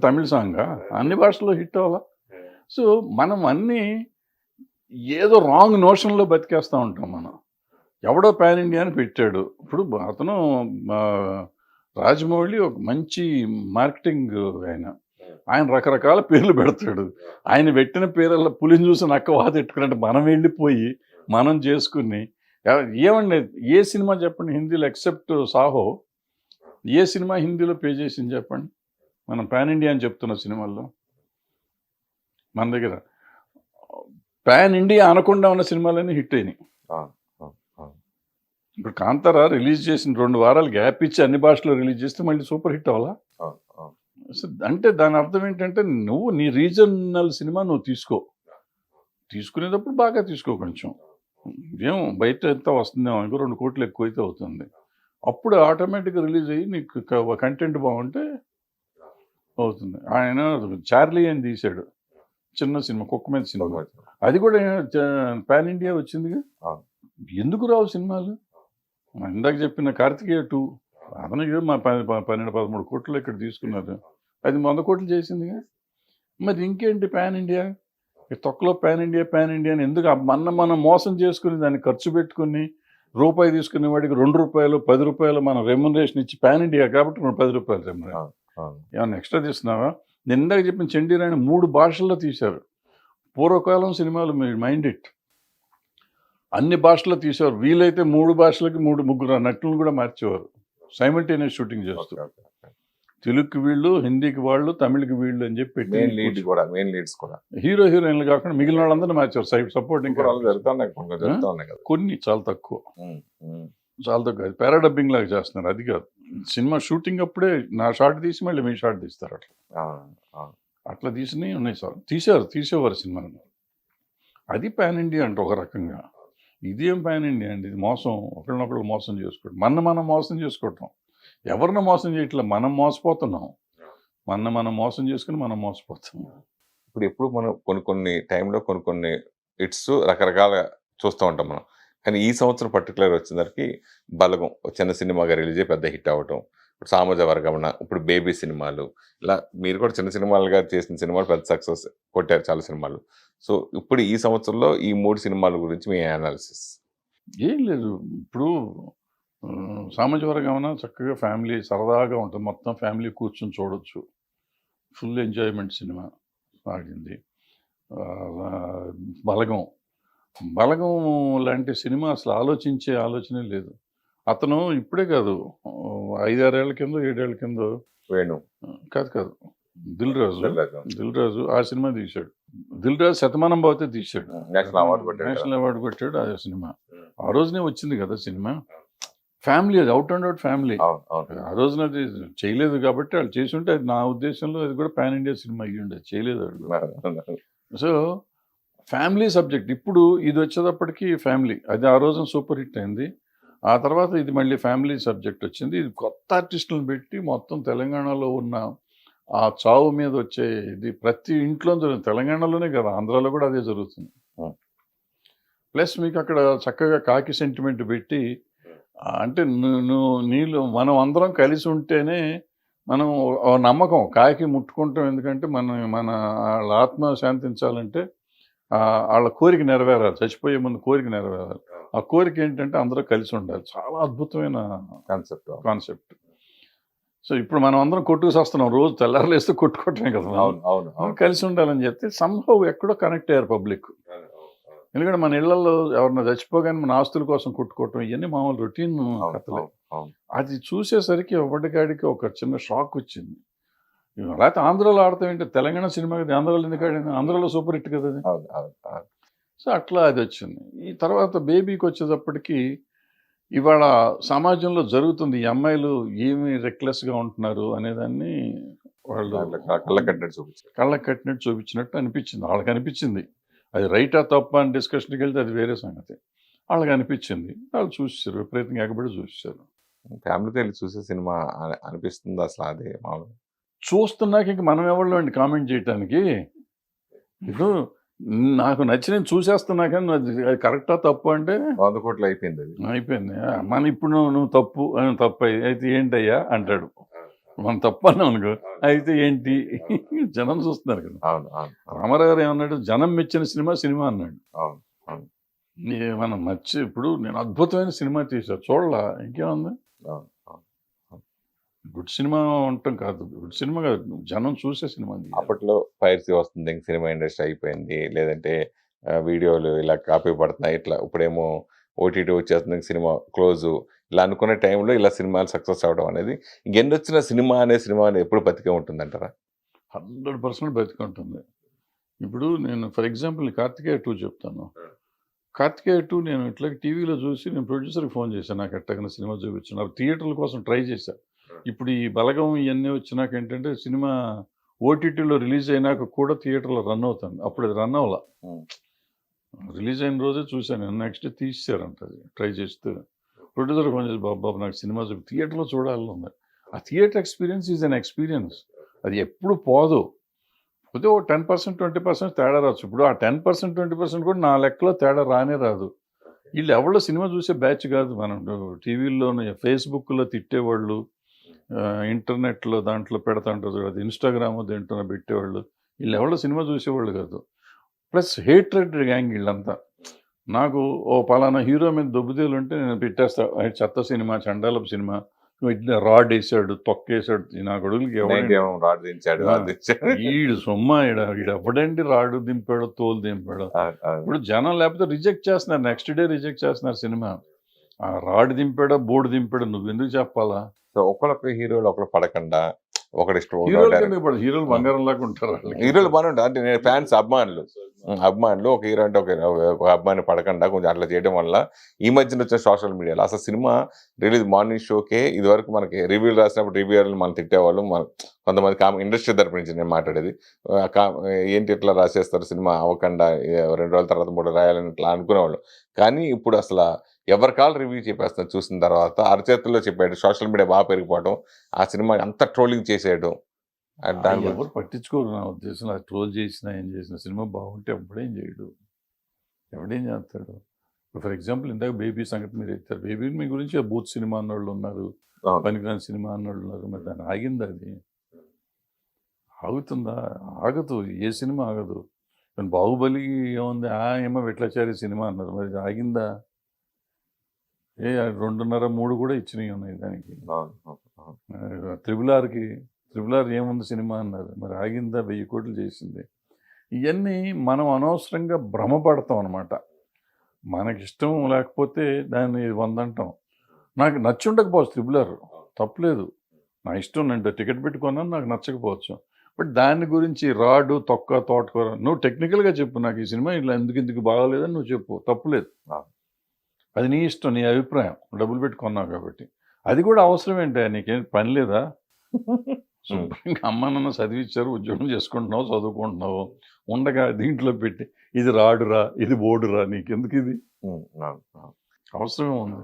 తమిళ సాంగ్, అన్ని భాషల్లో హిట్ అవ్వాలా. సో మనం అన్నీ ఏదో రాంగ్ నోషన్లో బతికేస్తూ ఉంటాం. మనం ఎవడో పాన్ ఇండియా అని పెట్టాడు. ఇప్పుడు అతను రాజమౌళి ఒక మంచి మార్కెటింగ్ ఆయన రకరకాల పేర్లు పెడతాడు. ఆయన పెట్టిన పేర్ల పులిని చూసి నక్క వాత ఎట్టుకున్నట్టు మనం వెళ్ళిపోయి మనం చేసుకుని, ఏమండి ఏ సినిమా చెప్పండి హిందీలో ఎక్సెప్ట్ సాహో, ఏ సినిమా హిందీలో పే చేసింది చెప్పండి? మనం పాన్ ఇండియా అని చెప్తున్న సినిమాల్లో మన దగ్గర పాన్ ఇండియా అనకుండా ఉన్న సినిమాలన్నీ హిట్ అయినాయి. ఇప్పుడు కాంతారా రిలీజ్ చేసిన 2 వారాలు గ్యాప్ ఇచ్చి అన్ని భాషలో రిలీజ్ చేస్తే మళ్ళీ సూపర్ హిట్ అవ్వాలా? అంటే దాని అర్థం ఏంటంటే, నువ్వు నీ రీజనల్ సినిమా నువ్వు తీసుకునేటప్పుడు బాగా తీసుకో. కొంచెం ఏం బయట ఎంత వస్తుందేమో, ఇంకో 2 కోట్లు ఎక్కువైతే అవుతుంది. అప్పుడు ఆటోమేటిక్గా రిలీజ్ అయ్యి నీకు కంటెంట్ బాగుంటే అవుతుంది. ఆయన చార్లీ అని తీశాడు, చిన్న సినిమా, కుక్క మీద సినిమా, అది కూడా పాన్ ఇండియా వచ్చిందిగా. ఎందుకు రావు సినిమాలు? ఇందాక చెప్పిన కార్తికేయ 2 అతనికి మా 12-13 కోట్లు ఇక్కడ తీసుకున్నారు, అది 100 కోట్లు చేసిందిగా. మరి ఇంకేంటి పాన్ ఇండియా? తొక్కలో పాన్ ఇండియా అని ఎందుకు? మనం మోసం చేసుకుని దాన్ని ఖర్చు పెట్టుకుని రూపాయి తీసుకునే వాడికి ₹2, ₹10 మనం రెమ్యునరేషన్ ఇచ్చి, పాన్ ఇండియా కాబట్టి ₹10 రెమ్యునరేషన్. ఏమన్నా ఎక్స్ట్రా తీస్తున్నావా? నేను ఇందాక చెప్పిన చండీరాణి 3 భాషల్లో తీశారు. పూర్వకాలం సినిమాలు మీరు మైండ్ ఇట్, అన్ని భాషల్లో తీసేవారు. వీలైతే 3 భాషలకి 3-3 నటులను కూడా మార్చేవారు, సైమల్టేనియస్ షూటింగ్ చేస్తూ. తెలుగుకి వీళ్ళు, హిందీకి వాళ్ళు, తమిళకి వీళ్ళు అని చెప్పి హీరో హీరోయిన్లు కాకుండా మిగిలిన వాళ్ళందరినీ మార్చారు. సపోర్టింగ్ కొన్ని చాలా తక్కువ. అది పారాడబ్బింగ్ లాగా చేస్తున్నారు. అది కాదు, సినిమా షూటింగ్ అప్పుడే నా షాట్ తీసి మళ్ళీ మీ షాట్ తీస్తారు. అట్లా అట్లా తీసినవి ఉన్నాయి సార్. తీసేవారు సినిమాని. అది పాన్ ఇండియా అంటే ఒక రకంగా. ఇదేం పాన్ ఇండియా అండి, ఇది మోసం. ఒకళ్ళనొకళ్ళు మోసం చేసుకోవడం, మనం మోసం చేసుకోవటం. ఎవరిని మోసం చేయట్లే, మనం మోసపోతున్నాం. మనం మోసం చేసుకుని మనం మోసపోతున్నాం. ఇప్పుడు ఎప్పుడు మనం కొన్ని టైంలో కొన్ని హిట్స్ రకరకాల చూస్తూ ఉంటాం మనం. కానీ ఈ సంవత్సరం పర్టికులర్ వచ్చేసరికి 'బలగం' చిన్న సినిమాగా రిలీజ్ అయ్యి పెద్ద హిట్ అవ్వటం. ఇప్పుడు 'సామాజ వర్గమన', ఇప్పుడు 'బేబీ' సినిమాలు, ఇలా మీరు కూడా చిన్న సినిమాలుగా చేసిన సినిమాలు పెద్ద సక్సెస్ కొట్టారు చాలా సినిమాలు. సో ఇప్పుడు ఈ సంవత్సరంలో ఈ 3 సినిమాల గురించి మీ అనాలిసిస్? ఏం లేదు, ఇప్పుడు 'సామాజిక వర్గమన' చక్కగా ఫ్యామిలీ సరదాగా ఉంటుంది, మొత్తం ఫ్యామిలీ కూర్చొని చూడొచ్చు. ఫుల్ ఎంజాయ్మెంట్ సినిమా సాగింది. 'బలగం' లాంటి సినిమా అసలు ఆలోచించే ఆలోచనే లేదు. అతను ఇప్పుడే కాదు, 5-6 ఏళ్ల కిందో 7 ఏళ్ల కిందో, వేణు కాదు, దిల్ రాజు ఆ సినిమా తీశాడు. దిల్ రాజు 'శతమానం భవతే' తీశాడు, నేషనల్ అవార్డు కొట్టాడు. అదే సినిమా ఆ రోజునే వచ్చింది కదా సినిమా. ఫ్యామిలీ, అది అవుట్ అండ్ అవుట్ ఫ్యామిలీ. ఆ రోజున అది చేయలేదు కాబట్టి, వాళ్ళు చేసి ఉంటే అది నా ఉద్దేశంలో అది కూడా పాన్ ఇండియా సినిమా అయ్యి ఉండేది. చేయలేదు వాళ్ళు. So family subject. ఇప్పుడు ఇది వచ్చేటప్పటికి ఫ్యామిలీ, అది ఆ రోజున సూపర్ హిట్ అయింది. ఆ తర్వాత ఇది మళ్ళీ ఫ్యామిలీ సబ్జెక్ట్ వచ్చింది. ఇది కొత్త ఆర్టిస్టులను పెట్టి మొత్తం తెలంగాణలో ఉన్న ఆ చావు మీద వచ్చే ఇది ప్రతి ఇంట్లో జరుగుతుంది. తెలంగాణలోనే కదా, ఆంధ్రాలో కూడా అదే జరుగుతుంది. ప్లస్ మీకు అక్కడ చక్కగా కాకి సెంటిమెంట్ పెట్టి, అంటే నీళ్ళు మనం అందరం కలిసి ఉంటేనే మనం నమ్మకం కాకి ముట్టుకుంటాం. ఎందుకంటే మన వాళ్ళ ఆత్మ శాంతించాలంటే వాళ్ళ కోరిక నెరవేరాలి, చచ్చిపోయే ముందు కోరిక నెరవేరాలి. ఆ కోరిక ఏంటంటే అందరూ కలిసి ఉండాలి. చాలా అద్భుతమైన కాన్సెప్ట్. సో ఇప్పుడు మనం అందరం కొట్టుకుసేస్తున్నాం, రోజు తెల్లారులేస్తే కొట్టుకోవటమే కదా. కలిసి ఉండాలని చెప్తే సంహవ్ ఎక్కడో కనెక్ట్ అయ్యారు పబ్లిక్. ఎందుకంటే మన ఇళ్లలో ఎవరన్నా చచ్చిపోగానే మన ఆస్తుల కోసం కొట్టుకోవటం ఇవన్నీ మామూలు రొటీన్ కథలే. అది చూసేసరికి ఒకటికాడికి ఒక చిన్న షాక్ వచ్చింది. లేకపోతే ఆంధ్రాలో ఆడతాం ఏంటి, తెలంగాణ సినిమా కదా, ఆంధ్రాలో ఎందుకు ఆడింది, ఆంధ్రాలో సూపర్ హిట్ కదా అది. సో అట్లా అది వచ్చింది. ఈ తర్వాత 'బేబీకి' వచ్చేటప్పటికి ఇవాళ సమాజంలో జరుగుతుంది, ఈ అమ్మాయిలు ఏమి రెక్లెస్గా ఉంటున్నారు అనేదాన్ని వాళ్ళు కళ్ళకు కట్టినట్టు చూపించినట్టు అనిపించింది. వాళ్ళకి అనిపించింది. అది రైటా తప్ప అని డిస్కషన్కి వెళ్తే అది వేరే సంగతి. వాళ్ళకి అనిపించింది, వాళ్ళు చూసేసారు, విపరీతంగా ఎగబడి చూసేసారు. ఫ్యామిలీతో వెళ్ళి చూసే సినిమా అనిపిస్తుంది అసలు. అదే మామూలు చూస్తున్నాక ఇంక మనం ఎవరిలో అండి కామెంట్ చేయటానికి. ఇప్పుడు నాకు నచ్చిన చూసేస్తున్నా కానీ అది కరెక్టా తప్పు అంటే 100 కోట్లు అయిపోయింది. మన ఇప్పుడు నువ్వు తప్పు అయితే ఏంటయ్యా అంటాడు. మనం తప్పు అన్నాం అనుకో, అయితే ఏంటి, జనం చూస్తున్నారు కదా. రామారావు గారు ఏమన్నాడు, జనం మెచ్చిన సినిమా అన్నాడు. మనం ఇప్పుడు నేను అద్భుతమైన సినిమా తీసా చూడలా, ఇంకేముంది. గుడ్ సినిమా ఉండటం కాదు, గుడ్ సినిమా కాదు, జనం చూసే సినిమా. అప్పట్లో పైరసీ వస్తుంది, సినిమా ఇండస్ట్రీ అయిపోయింది, లేదంటే వీడియోలు ఇలా కాపీ పడుతున్నాయి, ఇట్లా ఇప్పుడేమో ఓటీటీ వచ్చేస్తుంది, సినిమా క్లోజు, ఇలా అనుకునే టైంలో ఇలా సినిమాలు సక్సెస్ అవ్వడం అనేది, ఇంకెందొచ్చిన సినిమా అనేది ఎప్పుడు బతికే ఉంటుందంటారా? 100% బతికే ఉంటుంది. ఇప్పుడు నేను ఫర్ ఎగ్జాంపుల్ 'కార్తికేయ 2' చెప్తాను. 'కార్తికేయ 2' నేను ఇట్లా టీవీలో చూసి నేను ప్రొడ్యూసర్కి ఫోన్ చేశాను, నాకు ఎట్టగన సినిమా చూపించాను. థియేటర్ల కోసం ట్రై చేశాను. ఇప్పుడు ఈ 'బలగం' ఇవన్నీ వచ్చినాక ఏంటంటే సినిమా ఓటీటీలో రిలీజ్ అయినాక కూడా థియేటర్లో రన్ అవుతుంది. అప్పుడు అది రన్ అవ్వాల, రిలీజ్ అయిన రోజే చూశాను. నెక్స్ట్ డే తీసేశారంట. అది ట్రై చేస్తే ప్రొడ్యూసర్ ఫోన్ చేసి, బాబు నాకు సినిమా థియేటర్లో చూడాలని ఉంది. ఆ theatre experience is an experience, అది ఎప్పుడు పోదు. పోతే ఓ 10% 20% తేడా రావచ్చు. ఇప్పుడు ఆ 10% 20% కూడా నా లెక్కలో తేడా రానే రాదు. వీళ్ళు ఎవరో సినిమా చూసే బ్యాచ్ కాదు. మనం టీవీల్లోనే ఫేస్బుక్లో తిట్టేవాళ్ళు, ఇంటర్నెట్లో దాంట్లో పెడతాంటారు, అది ఇన్స్టాగ్రామ్ దేంట్లో పెట్టేవాళ్ళు, వీళ్ళు ఎవరో సినిమా చూసేవాళ్ళు కాదు. ప్లస్ హేట్రెడ్ గ్యాంగ్ వీళ్ళంతా. నాకు ఓ పలానా హీరో మీద దొబ్బుదేలు ఉంటే నేను పెట్టేస్తా, చెత్త సినిమా, చండాలపు సినిమా, ఇట్లా రాడ్ వేసాడు, తొక్కేసాడు, నా కొడుకులకి ఈడు సొమ్మ, ఈడు ఎవడండి రాడు దింపాడు, తోలు దింపాడు. ఇప్పుడు జనం లేకపోతే రిజెక్ట్ చేస్తున్నారు, నెక్స్ట్ డే రిజెక్ట్ చేస్తున్నారు సినిమా. ఆ రాడ్ దింపాడో బోర్డు దింపాడో నువ్వు ఎందుకు చెప్పాలా? సో ఒకళ్ళొక హీరోలు ఒకళ్ళు పడకుండా ఒకటి ఇష్టం హీరోలు కింద పడదు, హీరోలు బంగారం లాగా ఉంటారు వాళ్ళకి. హీరోలు బాగానే ఉంటారు అంటే నేను ఫ్యాన్స్ అభిమానులు ఒక హీరో అంటే ఒక అభిమాని పడకుండా కొంచెం అట్లా చేయడం వల్ల ఈ మధ్యన వచ్చిన సోషల్ మీడియాలో అసలు సినిమా రిలీజ్ మార్నింగ్ షోకే ఇదివరకు మనకి రివ్యూలు రాసినప్పుడు రివ్యూలు మనం తిట్టేవాళ్ళు, కొంతమంది ఇండస్ట్రీ తరపు నుంచి నేను మాట్లాడేది ఏంటి ఇట్లా రాసేస్తారు సినిమా అవ్వకుండా 2 రోజుల తర్వాత 3 రాయాలని ఇట్లా అనుకునేవాళ్ళు. కానీ ఇప్పుడు అసలు ఎవరి కాల్ రివ్యూ చెప్పేస్తున్నారు చూసిన తర్వాత, అరచేతుల్లో చెప్పాడు, సోషల్ మీడియా బాగా పెరిగిపోవడం, ఆ సినిమా అంత ట్రోలింగ్ చేసేయడం. దాని గురించి ఎవరు పట్టించుకోరు నా ఉద్దేశం. అది ట్రోల్ చేసినా ఏం చేసినా సినిమా బాగుంటే ఎవడేం చేయడు, ఎవడేం చేస్తాడు. ఫర్ ఎగ్జాంపుల్ ఇందాక బేబీ సంగతి మీరు ఎత్తారు. బేబీ మీ గురించి బూత్ సినిమా అన్నోళ్ళు ఉన్నారు, పనికిరాని సినిమా అన్నోళ్ళు ఉన్నారు. మరి దాన్ని ఆగింది, అది ఆగుతుందా? ఆగదు, ఏ సినిమా ఆగదు. కానీ బాహుబలి ఏముంది, ఏమో విట్లాచారి సినిమా అన్నారు, మరి ఆగిందా? 2.5, 3 కూడా ఇచ్చినవి ఉన్నాయి దానికి. త్రిబుల్ ఆర్ ఏముంది సినిమా అన్నారు, మరి ఆగిందా? 1000 కోట్లు చేసింది. ఇవన్నీ మనం అనవసరంగా భ్రమపడతాం అనమాట. మనకిష్టం లేకపోతే దాన్ని 100 అంటాం. నాకు నచ్చి ఉండకపోవచ్చు త్రిబుల్ ఆర్, తప్పలేదు, నా ఇష్టం, నేను టికెట్ పెట్టుకున్నాను, నాకు నచ్చకపోవచ్చు. బట్ దాని గురించి రాడు తొక్క తోటకూర నువ్వు టెక్నికల్గా చెప్పు, నాకు ఈ సినిమా ఇట్లా ఎందుకు బాగాలేదని నువ్వు చెప్పు, తప్పులేదు. అది నీ ఇష్టం, నీ అభిప్రాయం, డబ్బులు పెట్టుకున్నావు కాబట్టి. అది కూడా అవసరం ఏంటి, నీకేం పని లేదా? శుభ్రంగా అమ్మ నాన్న చదివించారు, ఉద్యోగం చేసుకుంటున్నావు, చదువుకుంటున్నావు, ఉండగా దీంట్లో పెట్టి ఇది రాడురా, ఇది బోర్డురా, నీకెందుకు ఇది అవసరమే ఉంది?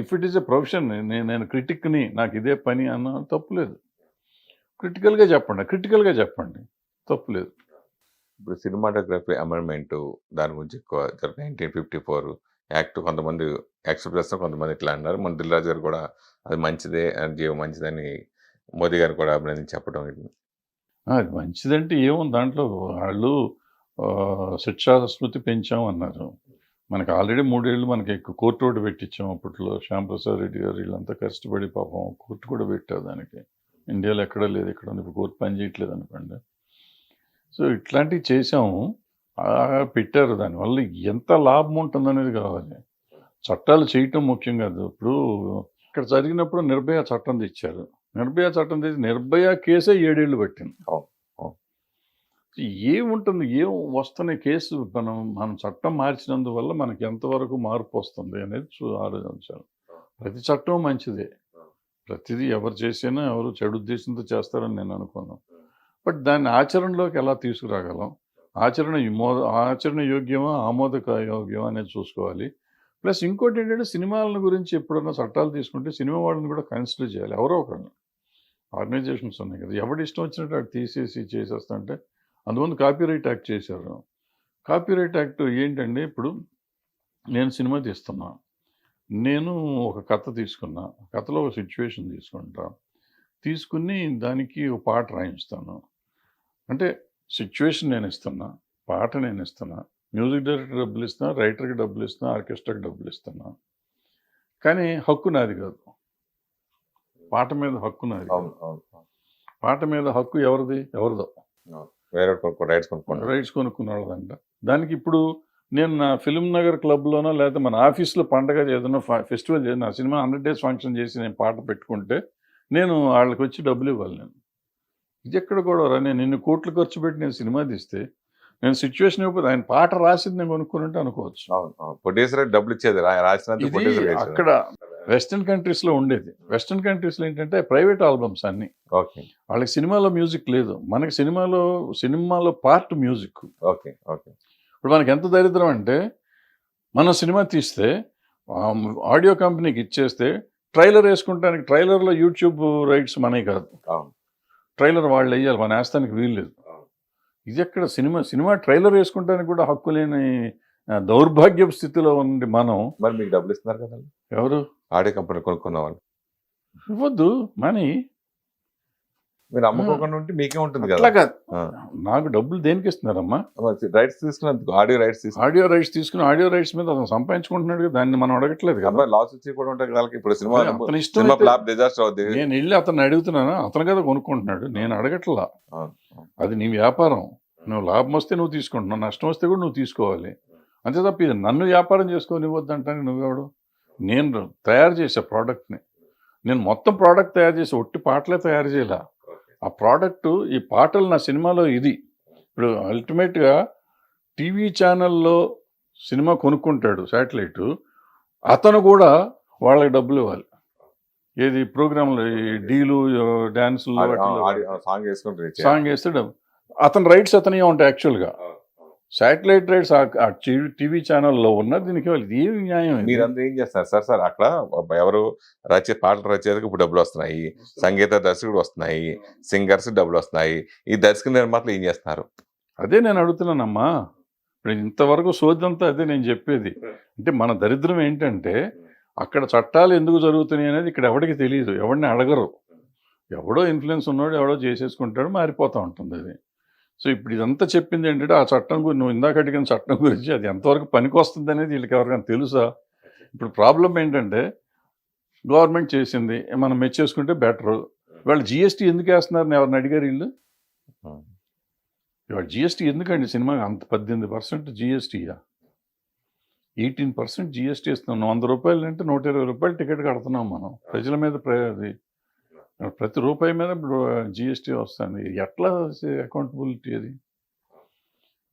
If it is a profession, నేను క్రిటిక్ని, నాకు ఇదే పని అన్న తప్పులేదు. క్రిటికల్గా చెప్పండి, తప్పులేదు. ఇప్పుడు సినిమాటోగ్రఫీ అమెండ్మెంట్ దాని గురించి ఎక్కువ 1954 యాక్ట్ కొంతమంది యాక్సెప్ట్ చేస్తారు, కొంతమంది ఇట్లా అన్నారు. మన దిల్ రాజు గారు కూడా అది మంచిదే, జీవ మంచిదని మోదీ గారు కూడా అభినందించి చెప్పడం. అది మంచిదంటే ఏముంది దాంట్లో, వాళ్ళు శిక్షా స్మృతి పెంచామన్నారు. మనకు ఆల్రెడీ 3 ఏళ్ళు మనకి కోర్టు కూడా పెట్టించాం. అప్పట్లో శ్యాంప్రసాద్ రెడ్డి గారు వీళ్ళంతా కష్టపడి పాపం కోర్టు కూడా పెట్టారు దానికి. ఇండియాలో ఎక్కడా లేదు, ఇక్కడ ఇప్పుడు కోర్టు పని చేయట్లేదు అనుకోండి. సో ఇట్లాంటివి చేసాము, పెట్టారు. దానివల్ల ఎంత లాభం ఉంటుందనేది కావాలి. చట్టాలు చేయటం ముఖ్యం కాదు. ఇప్పుడు ఇక్కడ జరిగినప్పుడు నిర్భయ చట్టం తెచ్చారు. నిర్భయ చట్టం తెచ్చి నిర్భయ కేసే 7 ఏళ్ళు పట్టింది. ఏముంటుంది, ఏం వస్తున్నాయి కేసు, మనం చట్టం మార్చినందువల్ల మనకి ఎంతవరకు మార్పు వస్తుంది అనేది ఆలోచించాలి. ప్రతి చట్టం మంచిదే, ప్రతిదీ ఎవరు చేసినా ఎవరు చెడు ఉద్దేశంతో చేస్తారని నేను అనుకున్నాను. బట్ దాన్ని ఆచరణలోకి ఎలా తీసుకురాగలం, ఆచరణ యోగ్యమా ఆమోదక యోగ్యమా అనేది చూసుకోవాలి. ప్లస్ ఇంకోటి ఏంటంటే, సినిమాల గురించి ఎప్పుడన్నా చట్టాలు తీసుకుంటే సినిమా వాళ్ళని కూడా కన్సిడర్ చేయాలి. ఎవరో ఒకరిని, ఆర్గనైజేషన్స్ ఉన్నాయి కదా, ఎవరి ఇష్టం వచ్చినట్టు అటు తీసేసి చేసేస్తా అంటే. అందువల్ల కాపీరైట్ యాక్ట్ చేశారు. కాపీరైట్ యాక్ట్ ఏంటంటే, ఇప్పుడు నేను సినిమా తీస్తున్నా, నేను ఒక కథ తీసుకున్నా, కథలో ఒక సిచ్యువేషన్ తీసుకుని దానికి ఒక పాట రాయిస్తాను. అంటే సిచ్యువేషన్ నేను ఇస్తున్నా, పాట నేను ఇస్తున్నా, మ్యూజిక్ డైరెక్టర్ డబ్బులు ఇస్తున్నా, రైటర్కి డబ్బులు ఇస్తున్నా, ఆర్కెస్ట్రాకి డబ్బులు ఇస్తున్నా. కానీ హక్కు నాది కాదు, పాట మీద హక్కు నాది. పాట మీద హక్కు ఎవరిదో రైట్స్ కొనుక్కున్న వాళ్ళదంట. దానికి ఇప్పుడు నేను నా ఫిల్మ్ నగర్ క్లబ్లోనో లేకపోతే మన ఆఫీస్లో పండగ ఏదైనా ఫెస్టివల్ చేసి నా సినిమా 100 days ఫంక్షన్ చేసి నేను పాట పెట్టుకుంటే నేను వాళ్ళకి వచ్చి డబ్బులు ఇవ్వాలి. ఇది ఎక్కడ కూడా నేను ఇన్ని కోట్లు ఖర్చు పెట్టి నేను సినిమా తీస్తే నేను సిచ్యువేషన్ ఇవ్వకపోతే ఆయన పాట రాసింది నేను కొనుక్కున్నట్టు అనుకోవచ్చు. డబ్బులు ఇచ్చేది అక్కడ వెస్టర్న్ కంట్రీస్లో ఉండేది. వెస్టర్న్ కంట్రీస్లో ఏంటంటే ప్రైవేట్ ఆల్బమ్స్ అన్ని, వాళ్ళకి సినిమాలో మ్యూజిక్ లేదు. మనకి సినిమాలో పార్ట్ మ్యూజిక్. ఇప్పుడు మనకి ఎంత దరిద్రం అంటే, మనం సినిమా తీస్తే ఆడియో కంపెనీకి ఇచ్చేస్తే ట్రైలర్ వేసుకుంటానికి, ట్రైలర్లో యూట్యూబ్ రైట్స్ మనవి కాదు, ట్రైలర్ వాళ్ళు వేయాలి, మన వేస్తానికి వీల్లేదు. ఇది ఎక్కడ సినిమా ట్రైలర్ వేసుకుంటానికి కూడా హక్కు లేని దౌర్భాగ్యపు స్థితిలో ఉంది మనం. మరి మీకు డబ్బులు ఇస్తున్నారు కదా ఎవరు? ఆడియో కంపెనీ కొనుక్కున్న వాళ్ళు ఇవ్వద్దు మనీ. మీరు అమ్ముకోకుండా ఉంటే మీకే ఉంటుంది కదా. అట్లాగా నాకు డబ్బులు దేనికి ఇస్తున్నారమ్మా? రైట్స్ తీసుకున్నందుకు, ఆడియో రైట్స్ తీసుకుని ఆడియో రైట్స్ మీద అతను సంపాదించుకుంటున్నాడు కదా, దాన్ని మనం అడగట్లేదు కదా. లాస్ వచ్చి కూడా ఉంటాయి కదా. ఇప్పుడు సినిమా డిజాస్టర్ అవుతుంది, నేను వెళ్ళి అతను అడుగుతున్నాను, అతను కదా కొనుక్కుంటున్నాడు, నేను అడగట్లా. అది నీ వ్యాపారం, నువ్వు లాభం వస్తే నువ్వు తీసుకుంటున్నావు, నష్టం వస్తే కూడా నువ్వు తీసుకోవాలి. అంతే తప్ప ఇది నన్ను వ్యాపారం చేసుకోనివ్వద్దంటాను. నువ్వెవడు? నేను తయారు చేసే ప్రోడక్ట్ని, నేను మొత్తం ప్రోడక్ట్ తయారు చేసి ఒట్టి పాటలే తయారు చేయలే, ఆ ప్రోడక్ట్ ఈ పాటలు నా సినిమాలో ఇది. ఇప్పుడు అల్టిమేట్‌గా టీవీ ఛానల్‌లో సినిమా కొనుక్కుంటాడు శాటిలైటు. అతను కూడా వాళ్ళకి డబ్బులివ్వాలి. ఏది ప్రోగ్రామ్‌లో ఈ డీలు, డాన్సుల్లో వాటిల్లో సాంగ్ వేసుకుంటే సాంగ్ ఏస్తే డబ్బు. అతని రైట్స్ అతనియే ఉంటాయి యాక్చువల్‌గా. శాటిలైట్ రైట్స్ ఆ టీవీ ఛానల్‌లో ఉన్నది దీనికి ఇవ్వాలి. ఇది ఏమి న్యాయం ఇది? మీరందరూ ఏం చేస్తున్నారు సార్? సార్ అక్కడ ఎవరు పాటల రచయితకు ఇప్పుడు డబ్బులు వస్తున్నాయి, సంగీత దర్శకుడు వస్తున్నాయి, సింగర్స్ డబ్బులు వస్తున్నాయి. ఈ దర్శక నిర్మాతలు ఏం చేస్తున్నారు? అదే నేను అడుగుతున్నానమ్మా. ఇప్పుడు ఇంతవరకు సోదంతా అదే నేను చెప్పేది. అంటే మన దరిద్రం ఏంటంటే అక్కడ చట్టాలు ఎందుకు జరుగుతున్నాయి అనేది ఇక్కడ ఎవడికి తెలియదు. ఎవడిని అడగరు. ఎవడో ఇన్‌ఫ్లుయెన్స్ ఉన్నోడు ఎవడో చేసేసుకుంటాడు, మారిపోతా ఉంటుంది అది. సో ఇప్పుడు ఇదంతా చెప్పింది ఏంటంటే ఆ చట్టం గురించి, నువ్వు ఇందాక అడిగిన చట్టం గురించి అది ఎంతవరకు పనికొస్తుంది అనేది వీళ్ళకి ఎవరికైనా తెలుసా? ఇప్పుడు ప్రాబ్లం ఏంటంటే గవర్నమెంట్ చేసింది, మనం మెచ్చేసుకుంటే బెటరు. వాళ్ళు జీఎస్టీ ఎందుకు వేస్తున్నారని ఎవరిని అడిగారు వీళ్ళు? ఇవాళ జీఎస్టీ ఎందుకండి సినిమాకి అంత 18% జీఎస్టీయా? 18% జీఎస్టీ ఇస్తున్నాం. 100 రూపాయలు అంటే 120 రూపాయలు టికెట్ కడుతున్నాం మనం. ప్రజల మీద అది ప్రతి రూపాయి మీద ఇప్పుడు జీఎస్టీ వస్తుంది. ఎట్లా అకౌంటబిలిటీ అది?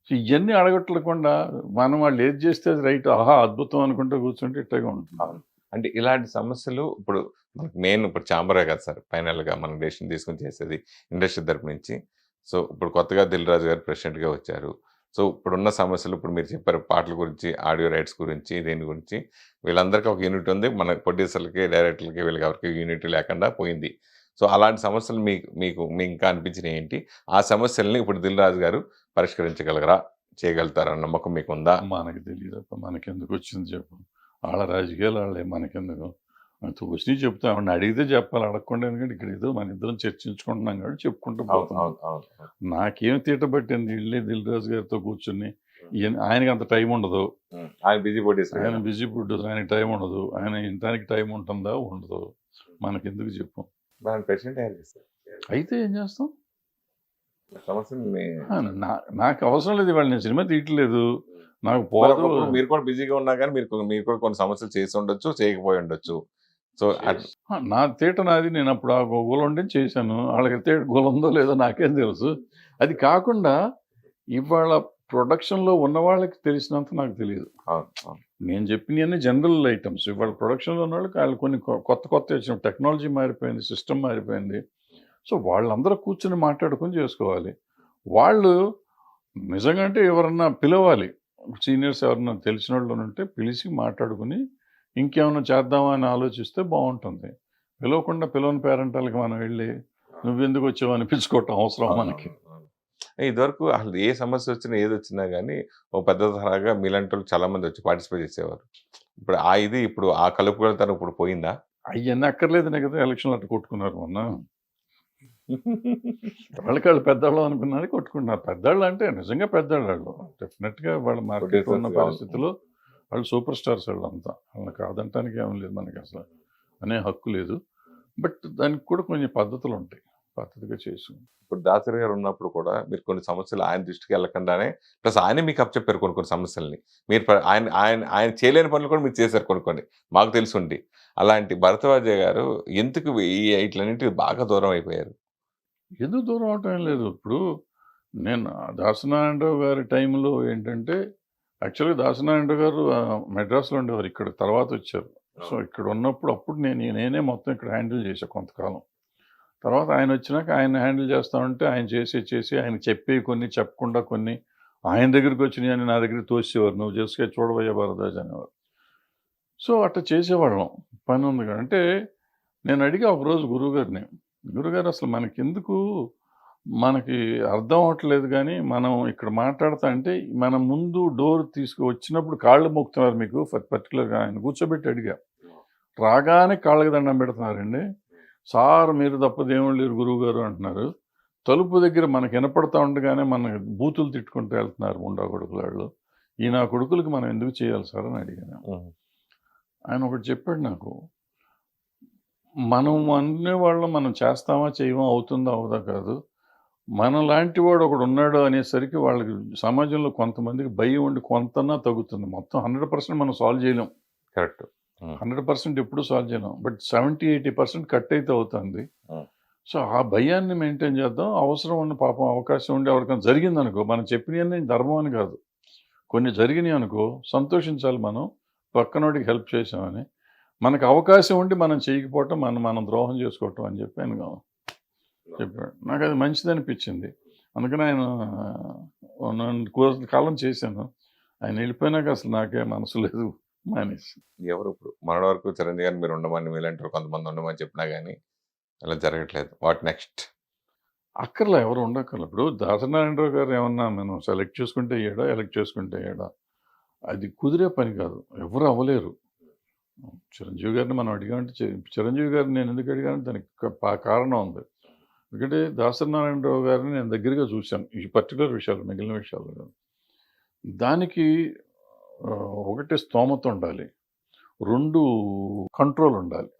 సో ఇవన్నీ అడగట్లేకుండా మనం వాళ్ళు ఏది చేస్తే అది రైట్, ఆహా అద్భుతం అనుకుంటూ కూర్చుంటే ఇట్లాగే ఉంటుంది. అంటే ఇలాంటి సమస్యలు ఇప్పుడు మనకు మెయిన్ ఇప్పుడు ఛాంబరే కదా సార్ ఫైనల్గా మనం డెసిషన్ తీసుకుని చేసేది ఇండస్ట్రీ తరపు నుంచి. సో ఇప్పుడు కొత్తగా దిల్ రాజు గారు ప్రెసిడెంట్గా వచ్చారు. సో ఇప్పుడున్న సమస్యలు ఇప్పుడు మీరు చెప్పారు పాటల గురించి, ఆడియో రైట్స్ గురించి, దీని గురించి వీళ్ళందరికీ ఒక యూనిట్ ఉంది. మన ప్రొడ్యూసర్లకి, డైరెక్టర్లకి వీళ్ళకి ఎవరికి యూనిట్ లేకుండా పోయింది. సో అలాంటి సమస్యలు మీకు ఇంకా అనిపించినవి ఏంటి? ఆ సమస్యల్ని ఇప్పుడు దిల్ రాజు గారు పరిష్కరించగలగరా, చేయగలుగుతారన్న నమ్మకం మీకు ఉందా? మనకి తెలియదు, మనకెందుకు వచ్చింది చెప్పు. వాళ్ళ రాజకీయాలు వాళ్ళే, మనకెందుకు? వచ్చినాయి చెప్తాం. ఆవిడని అడిగితే చెప్పాలి, అడగకుండా. ఎందుకంటే ఇక్కడ ఏదో మన ఇద్దరం చర్చించుకుంటున్నాం కాబట్టి చెప్పుకుంటూ పోతున్నాం. నాకేం తీట పట్టింది వీళ్ళే దిల్ రాజు గారితో కూర్చుని. ఆయనకి అంత టైం ఉండదు, ఆయన బిజీ ఆయన బిజీ ప్రొడ్యూసర్, ఆయనకి టైం ఉండదు. ఆయన ఇంటానికి టైం ఉంటుందా ఉండదు, మనకెందుకు చెప్పు. అయితే ఏం చేస్తాం? నాకు అవసరం లేదు, ఇవాళ నేను సినిమా తీయట్లేదు, నాకు పోదు. మీరు కూడా బిజీగా ఉన్నా కానీ మీరు కూడా కొన్ని సమస్యలు చేసి ఉండొచ్చు, చేయకపోయి ఉండొచ్చు. సో నా తీట నాది, నేను అప్పుడు ఆ గోలండి చేశాను. వాళ్ళకి తీట గోలు ఉందో లేదో నాకేం తెలుసు. అది కాకుండా ఇవాళ ప్రొడక్షన్లో ఉన్న వాళ్ళకి తెలిసినంత నాకు తెలియదు. నేను చెప్పినవన్నీ జనరల్ ఐటమ్స్. ఇవాళ ప్రొడక్షన్లో ఉన్న వాళ్ళకి వాళ్ళు కొన్ని కొత్త వచ్చిన టెక్నాలజీ మారిపోయింది, సిస్టమ్ మారిపోయింది. సో వాళ్ళందరూ కూర్చొని మాట్లాడుకొని చేసుకోవాలి. వాళ్ళు నిజంగా అంటే ఎవరన్నా పిలవాలి, సీనియర్స్ ఎవరన్నా తెలిసిన వాళ్ళు ఉంటే పిలిచి మాట్లాడుకుని ఇంకేమైనా చేద్దామా అని ఆలోచిస్తే బాగుంటుంది. పిలవని పేరెంటాలకి మనం వెళ్ళి నువ్వెందుకు వచ్చావు అనిపించుకోవటం అవసరం మనకి? ఇదివరకు అసలు ఏ సమస్య వచ్చినా ఏది వచ్చినా కానీ ఓ పెద్ద తరహాగా మీలాంటి వాళ్ళు చాలా మంది వచ్చి పార్టిసిపేట్ చేసేవారు. ఇప్పుడు ఇప్పుడు ఆ కలుపుకొలతనం ఇప్పుడు పోయిందా? అవన్నీ అక్కర్లేదనే కదా ఎలక్షన్లు అట్లా కొట్టుకున్నారు మొన్న. వాళ్ళకి వాళ్ళు పెద్దవాళ్ళు అనుకున్నారు, కొట్టుకుంటున్నారు. పెద్దవాళ్ళు అంటే నిజంగా పెద్దవాళ్ళు వాళ్ళు. డెఫినెట్గా వాళ్ళ మార్కెట్ ఉన్న పరిస్థితుల్లో వాళ్ళు సూపర్ స్టార్స్ వాళ్ళంతా. వాళ్ళని కాదంటానికి ఏం లేదు, మనకి అసలు అనే హక్కు లేదు. బట్ దానికి కూడా కొన్ని పద్ధతులు ఉంటాయి, పద్ధతిగా చేసు. ఇప్పుడు దాసరి గారు ఉన్నప్పుడు కూడా మీరు కొన్ని సమస్యలు ఆయన దృష్టికి వెళ్ళకుండానే, ప్లస్ ఆయనే మీకు అప్పచెప్పారు కొన్ని సమస్యల్ని. మీరు ఆయన చేయలేని పనులు కూడా మీరు చేశారు కొన్ని మాకు తెలిసి ఉండి. అలాంటి భరద్వాజ గారు ఎందుకు ఇట్లన్నింటికి బాగా దూరం అయిపోయారు? ఎందుకు దూరం అవటం లేదు. ఇప్పుడు నేను దాసనారాయణరావు గారి టైంలో ఏంటంటే, యాక్చువల్గా దాసనారాయణరావు గారు మెడ్రాస్లో ఉండేవారు, ఇక్కడ తర్వాత వచ్చారు. సో ఇక్కడ ఉన్నప్పుడు అప్పుడు నేనే మొత్తం ఇక్కడ హ్యాండిల్ చేశాను కొంతకాలం. తర్వాత ఆయన వచ్చినాక ఆయన హ్యాండిల్ చేస్తా ఉంటే ఆయన చేసి ఆయన చెప్పి కొన్ని చెప్పకుండా కొన్ని ఆయన దగ్గరికి వచ్చినాయి అని నా దగ్గరికి తోసేవారు. నువ్వు చేసుకే చూడబోయే భరద్వాజ్ అనేవారు. సో అట్లా చేసేవాళ్ళం, పని ఉంది కదా. అంటే నేను అడిగా ఒకరోజు గురుగారు అసలు మనకెందుకు, మనకి అర్థం అవ్వట్లేదు, కానీ మనం ఇక్కడ మాట్లాడతా అంటే మన ముందు డోర్ వచ్చినప్పుడు కాళ్ళు మొక్కుతున్నారు మీకు పర్టికులర్గా. ఆయన కూర్చోబెట్టి అడిగా, రాగానే కాళ్ళకి దండం పెడుతున్నారండి. సార్ మీరు తప్ప దేవుళ్ళు లేరు గురువు గారు అంటున్నారు. తలుపు దగ్గర మనకు వినపడతా ఉండగానే మన బూతులు తిట్టుకుంటూ వెళ్తున్నారు ముండా కొడుకులాళ్ళు. ఈ నా కొడుకులకి మనం ఎందుకు చేయాలి సార్ అని అడిగాను. ఆయన ఒకటి చెప్పాడు నాకు, మనం అనేవాళ్ళం మనం చేస్తామా చేయమా, అవుతుందా అవుదా కాదు, మన లాంటి వాడు ఒకడు ఉన్నాడు అనేసరికి వాళ్ళకి సమాజంలో కొంతమందికి భయం ఉండి కొంతన్నా తగ్గుతుంది. మొత్తం 100% మనం సాల్వ్ చేయలేం, కరెక్ట్. 100% ఎప్పుడు సాల్వ్ చేయలేం. బట్ 70-80% కట్ అయితే అవుతుంది. సో ఆ భయాన్ని మెయింటైన్ చేద్దాం. అవసరం ఉన్న పాపం అవకాశం ఉండి ఎవరికైనా జరిగిందనుకో, మనం చెప్పినవన్నీ ధర్మం అని కాదు. కొన్ని జరిగినాయి అనుకో సంతోషించాలి మనం. పక్కనోడికి హెల్ప్ చేసామని. మనకు అవకాశం ఉండి మనం చేయకపోవటం మనం ద్రోహం చేసుకోవటం అని చెప్పి ఆయన చెప్పాడు. నాకు అది మంచిదనిపించింది. అందుకని ఆయన కాలం చేశాను. ఆయన వెళ్ళిపోయినాక అసలు నాకే మనసు లేదు, మానేసి. ఎవరు ఇప్పుడు మొన్నటి వరకు చిరంజీవి గారిని మీరు ఉండమని మీలాంటి వాళ్ళు కొంతమంది ఉండమని చెప్పినా కానీ అలా జరగట్లేదు. What next? అక్కర్లా ఎవరు ఉండక్కర్లా. ఇప్పుడు దాసనారాయణరావు గారు ఏమన్నా మనం సెలెక్ట్ చేసుకుంటే అయ్యాడా, ఎలక్ట్ చేసుకుంటే అయ్యాడా, అది కుదిరే పని కాదు. ఎవరు అవ్వలేరు. చిరంజీవి గారిని మనం అడిగామంటే చిరంజీవి గారిని నేను ఎందుకు అడిగానంటే దానికి కారణం ఉంది. ఎందుకంటే దాసనారాయణరావు గారిని నేను దగ్గరగా చూశాను ఈ పర్టికులర్ విషయాలు, మిగిలిన విషయాలు కాదు. దానికి ఒకటి స్తోమత ఉండాలి, 2 కంట్రోల్ ఉండాలి.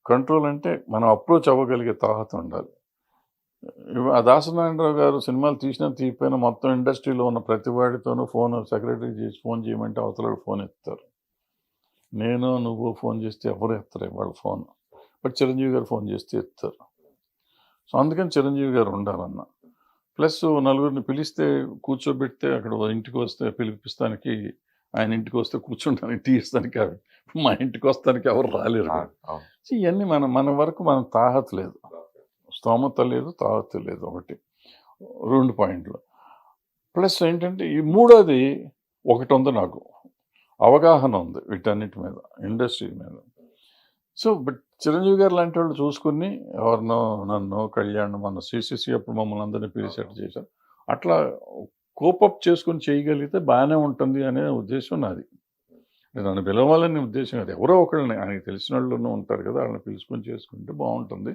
కంట్రోల్ అంటే మనం అప్రోచ్ అవ్వగలిగే తాహత ఉండాలి. ఆ దాసనారాయణరావు గారు సినిమాలు తీసినా తీయకపోయినా మొత్తం ఇండస్ట్రీలో ఉన్న ప్రతి వాడితోనూ సెక్రటరీ చేసి ఫోన్ చేయమంటే అవతల ఫోన్ ఎత్తారు. నేను నువ్వు ఫోన్ చేస్తే ఎవరు ఎత్తారు వాళ్ళ ఫోన్. బట్ చిరంజీవి గారు ఫోన్ చేస్తే ఎత్తారు. సో అందుకని చిరంజీవి గారు ఉండాలన్న. ప్లస్ నలుగురిని పిలిస్తే కూర్చోబెడితే అక్కడ ఇంటికి వస్తే పిలిపిస్తానికి, ఆయన ఇంటికి వస్తే కూర్చుంటానికి, టీ ఇస్తానికి, మా ఇంటికి వస్తానికి ఎవరు రాలేరు. సో ఇవన్నీ మన వరకు మనం తాహత లేదు, స్తోమత లేదు, తాహత లేదు. 2 పాయింట్లు. ప్లస్ ఏంటంటే ఈ మూడోది ఒకటి ఉంది, నాకు అవగాహన ఉంది వీటన్నిటి మీద, ఇండస్ట్రీ మీద. సో బట్ చిరంజీవి గారు లాంటి వాళ్ళు చూసుకుని ఎవరినో నన్ను కళ్యాణ్ మన సిసిసి అప్పుడు మమ్మల్ని అందరినీ పిలిచేట్టు చేశారు. అట్లా కోపప్ చేసుకుని చేయగలిగితే బాగానే ఉంటుంది అనే ఉద్దేశం నాది. నన్ను పిలవాలనే ఉద్దేశం అది. ఎవరో ఒకళ్ళని ఆయనకి తెలిసిన వాళ్ళు ఉంటారు కదా, వాళ్ళని పిలుచుకొని చేసుకుంటే బాగుంటుంది,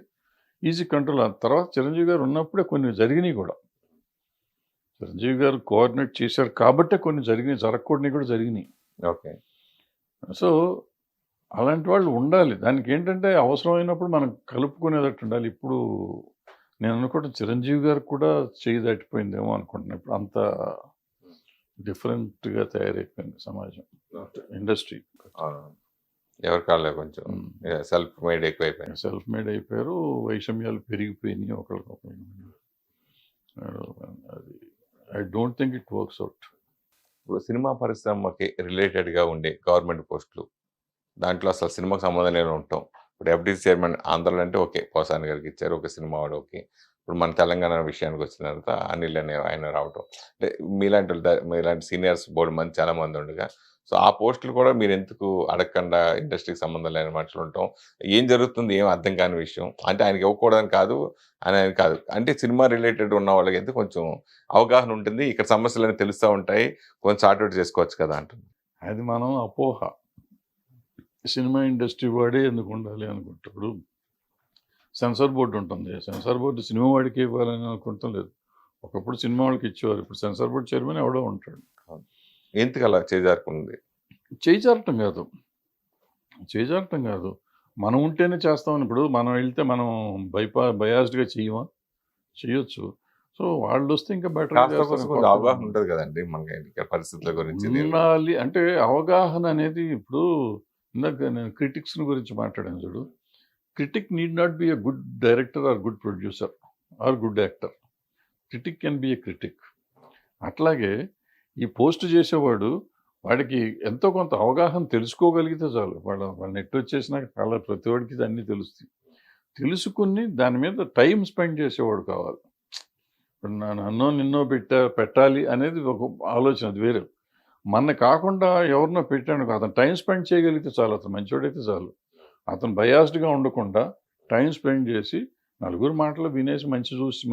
ఈజీ కంట్రోల్. తర్వాత చిరంజీవి గారు ఉన్నప్పుడే కొన్ని జరిగినాయి కూడా. చిరంజీవి గారు కోఆర్డినేట్ చేశారు కాబట్టే కొన్ని జరిగినాయి, జరగకూడని కూడా జరిగినాయి. ఓకే. సో అలాంటి వాళ్ళు ఉండాలి. దానికి ఏంటంటే అవసరమైనప్పుడు మనం కలుపుకునేటట్టు ఉండాలి. ఇప్పుడు నేను అనుకోవడం చిరంజీవి గారికి కూడా చేయి దాటిపోయిందేమో అనుకుంటున్నాను. ఇప్పుడు అంత డిఫరెంట్గా తయారైపోయింది సమాజం, ఇండస్ట్రీ. ఎవరి కాళ్ళే కొంచెం సెల్ఫ్ మేడ్ ఎక్కువైపోయింది. సెల్ఫ్ మేడ్ అయిపోయారు, వైషమ్యాలు పెరిగిపోయినాయి ఒకరికొకరు. అది I don't think it works out. ఇప్పుడు సినిమా పరిశ్రమకి రిలేటెడ్గా ఉండే గవర్నమెంట్ పోస్టులు, దాంట్లో అసలు సినిమాకి సంబంధం లేని ఉంటాం. ఇప్పుడు ఎఫ్డీసీ చైర్మన్ ఆంధ్రలో అంటే ఓకే, పోసాని గారికి ఇచ్చారు, ఒక సినిమా వాడు ఓకే. ఇప్పుడు మన తెలంగాణ విషయానికి వచ్చిన తర్వాత అనిల్ అనే ఆయన రావటం, అంటే మీలాంటి సీనియర్స్ బోర్డు మంది చాలా మంది ఉండగా, సో ఆ పోస్టులు కూడా మీరు ఎందుకు అడగకుండా ఇండస్ట్రీకి సంబంధం లేని మనుషులు ఉంటాం, ఏం జరుగుతుంది ఏం అర్థం కాని విషయం. అంటే ఆయనకి ఇవ్వకూడదని కాదు అని కాదు, అంటే సినిమా రిలేటెడ్ ఉన్న వాళ్ళకి అయితే కొంచెం అవగాహన ఉంటుంది, ఇక్కడ సమస్యలన్నీ తెలుస్తూ ఉంటాయి, కొంచెం సార్ట్అవుట్ చేసుకోవచ్చు కదా అంటుంది. అది మనం అపోహ. సినిమా ఇండస్ట్రీ వాడే ఎందుకు ఉండాలి అనుకుంటే, ఇప్పుడు సెన్సార్ బోర్డు ఉంటుంది, సెన్సార్ బోర్డు సినిమా వాడికి ఇవ్వాలని అనుకుంటాం లేదు. ఒకప్పుడు సినిమా వాళ్ళకి ఇచ్చేవారు, ఇప్పుడు సెన్సార్ బోర్డు చైర్మన్ ఎవడో ఉంటాడు. ఎందుకు అలా చేజారుకుంది? చేజారటం కాదు, మనం ఉంటేనే చేస్తామని. ఇప్పుడు మనం వెళ్తే మనం బయాస్డ్గా చేయొచ్చు. సో వాళ్ళు వస్తే ఇంకా బెటర్ అవగాహన ఉంటుంది కదండి మనకి పరిస్థితుల గురించి. ఉండాలి అంటే అవగాహన అనేది. ఇప్పుడు ఇందాక నేను క్రిటిక్స్ గురించి మాట్లాడాను చూడు. Critic need not be a good director or good producer or good actor. Critic can be a critic. అట్లాగే ఈ పోస్ట్ చేసేవాడు వాడికి ఎంతో కొంత అవగాహన తెలుసుకోగలిగితే చాలు. వాళ్ళ నెట్ వచ్చేసినాక చాలా ప్రతి వాడికి అన్నీ తెలుస్తాయి. తెలుసుకుని దాని మీద టైం స్పెండ్ చేసేవాడు కావాలి. ఇప్పుడు నన్నో నిన్నో పెట్టాలి అనేది ఒక ఆలోచన, అది వేరే. మన కాకుండా ఎవరినో పెట్టాను, అతను టైం స్పెండ్ చేయగలిగితే చాలు, అతను మంచివాడైతే చాలు. అతను బయాస్డ్గా ఉండకుండా టైం స్పెండ్ చేసి నలుగురు మాటలు వినేసి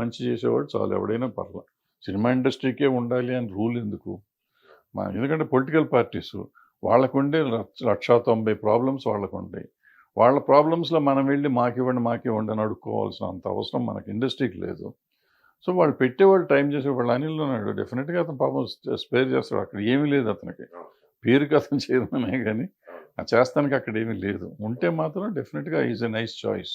మంచి చేసేవాడు చాలు, ఎవడైనా పర్లేదు. సినిమా ఇండస్ట్రీకే ఉండాలి అని రూల్ ఎందుకు? ఎందుకంటే పొలిటికల్ పార్టీస్ వాళ్ళకు ఉండే 190 ప్రాబ్లమ్స్ వాళ్ళకు ఉంటాయి. వాళ్ళ ప్రాబ్లమ్స్లో మనం వెళ్ళి మాకివ్వండి అని అడుక్కోవాల్సిన అంత అవసరం మనకి ఇండస్ట్రీకి లేదు. సో వాళ్ళు పెట్టేవాళ్ళు టైం చేసేవాళ్ళు. అనిల్ ఉన్నాడు, డెఫినెట్గా అతను పాపం స్పేర్ చేస్తాడు. అక్కడ ఏమీ లేదు అతనికి, పేరుకి అతను చేయడమే కానీ చేస్తానికి అక్కడ ఏమీ లేదు. ఉంటే మాత్రం డెఫినెట్గా ఈజ్ ఎ నైస్ చాయిస్.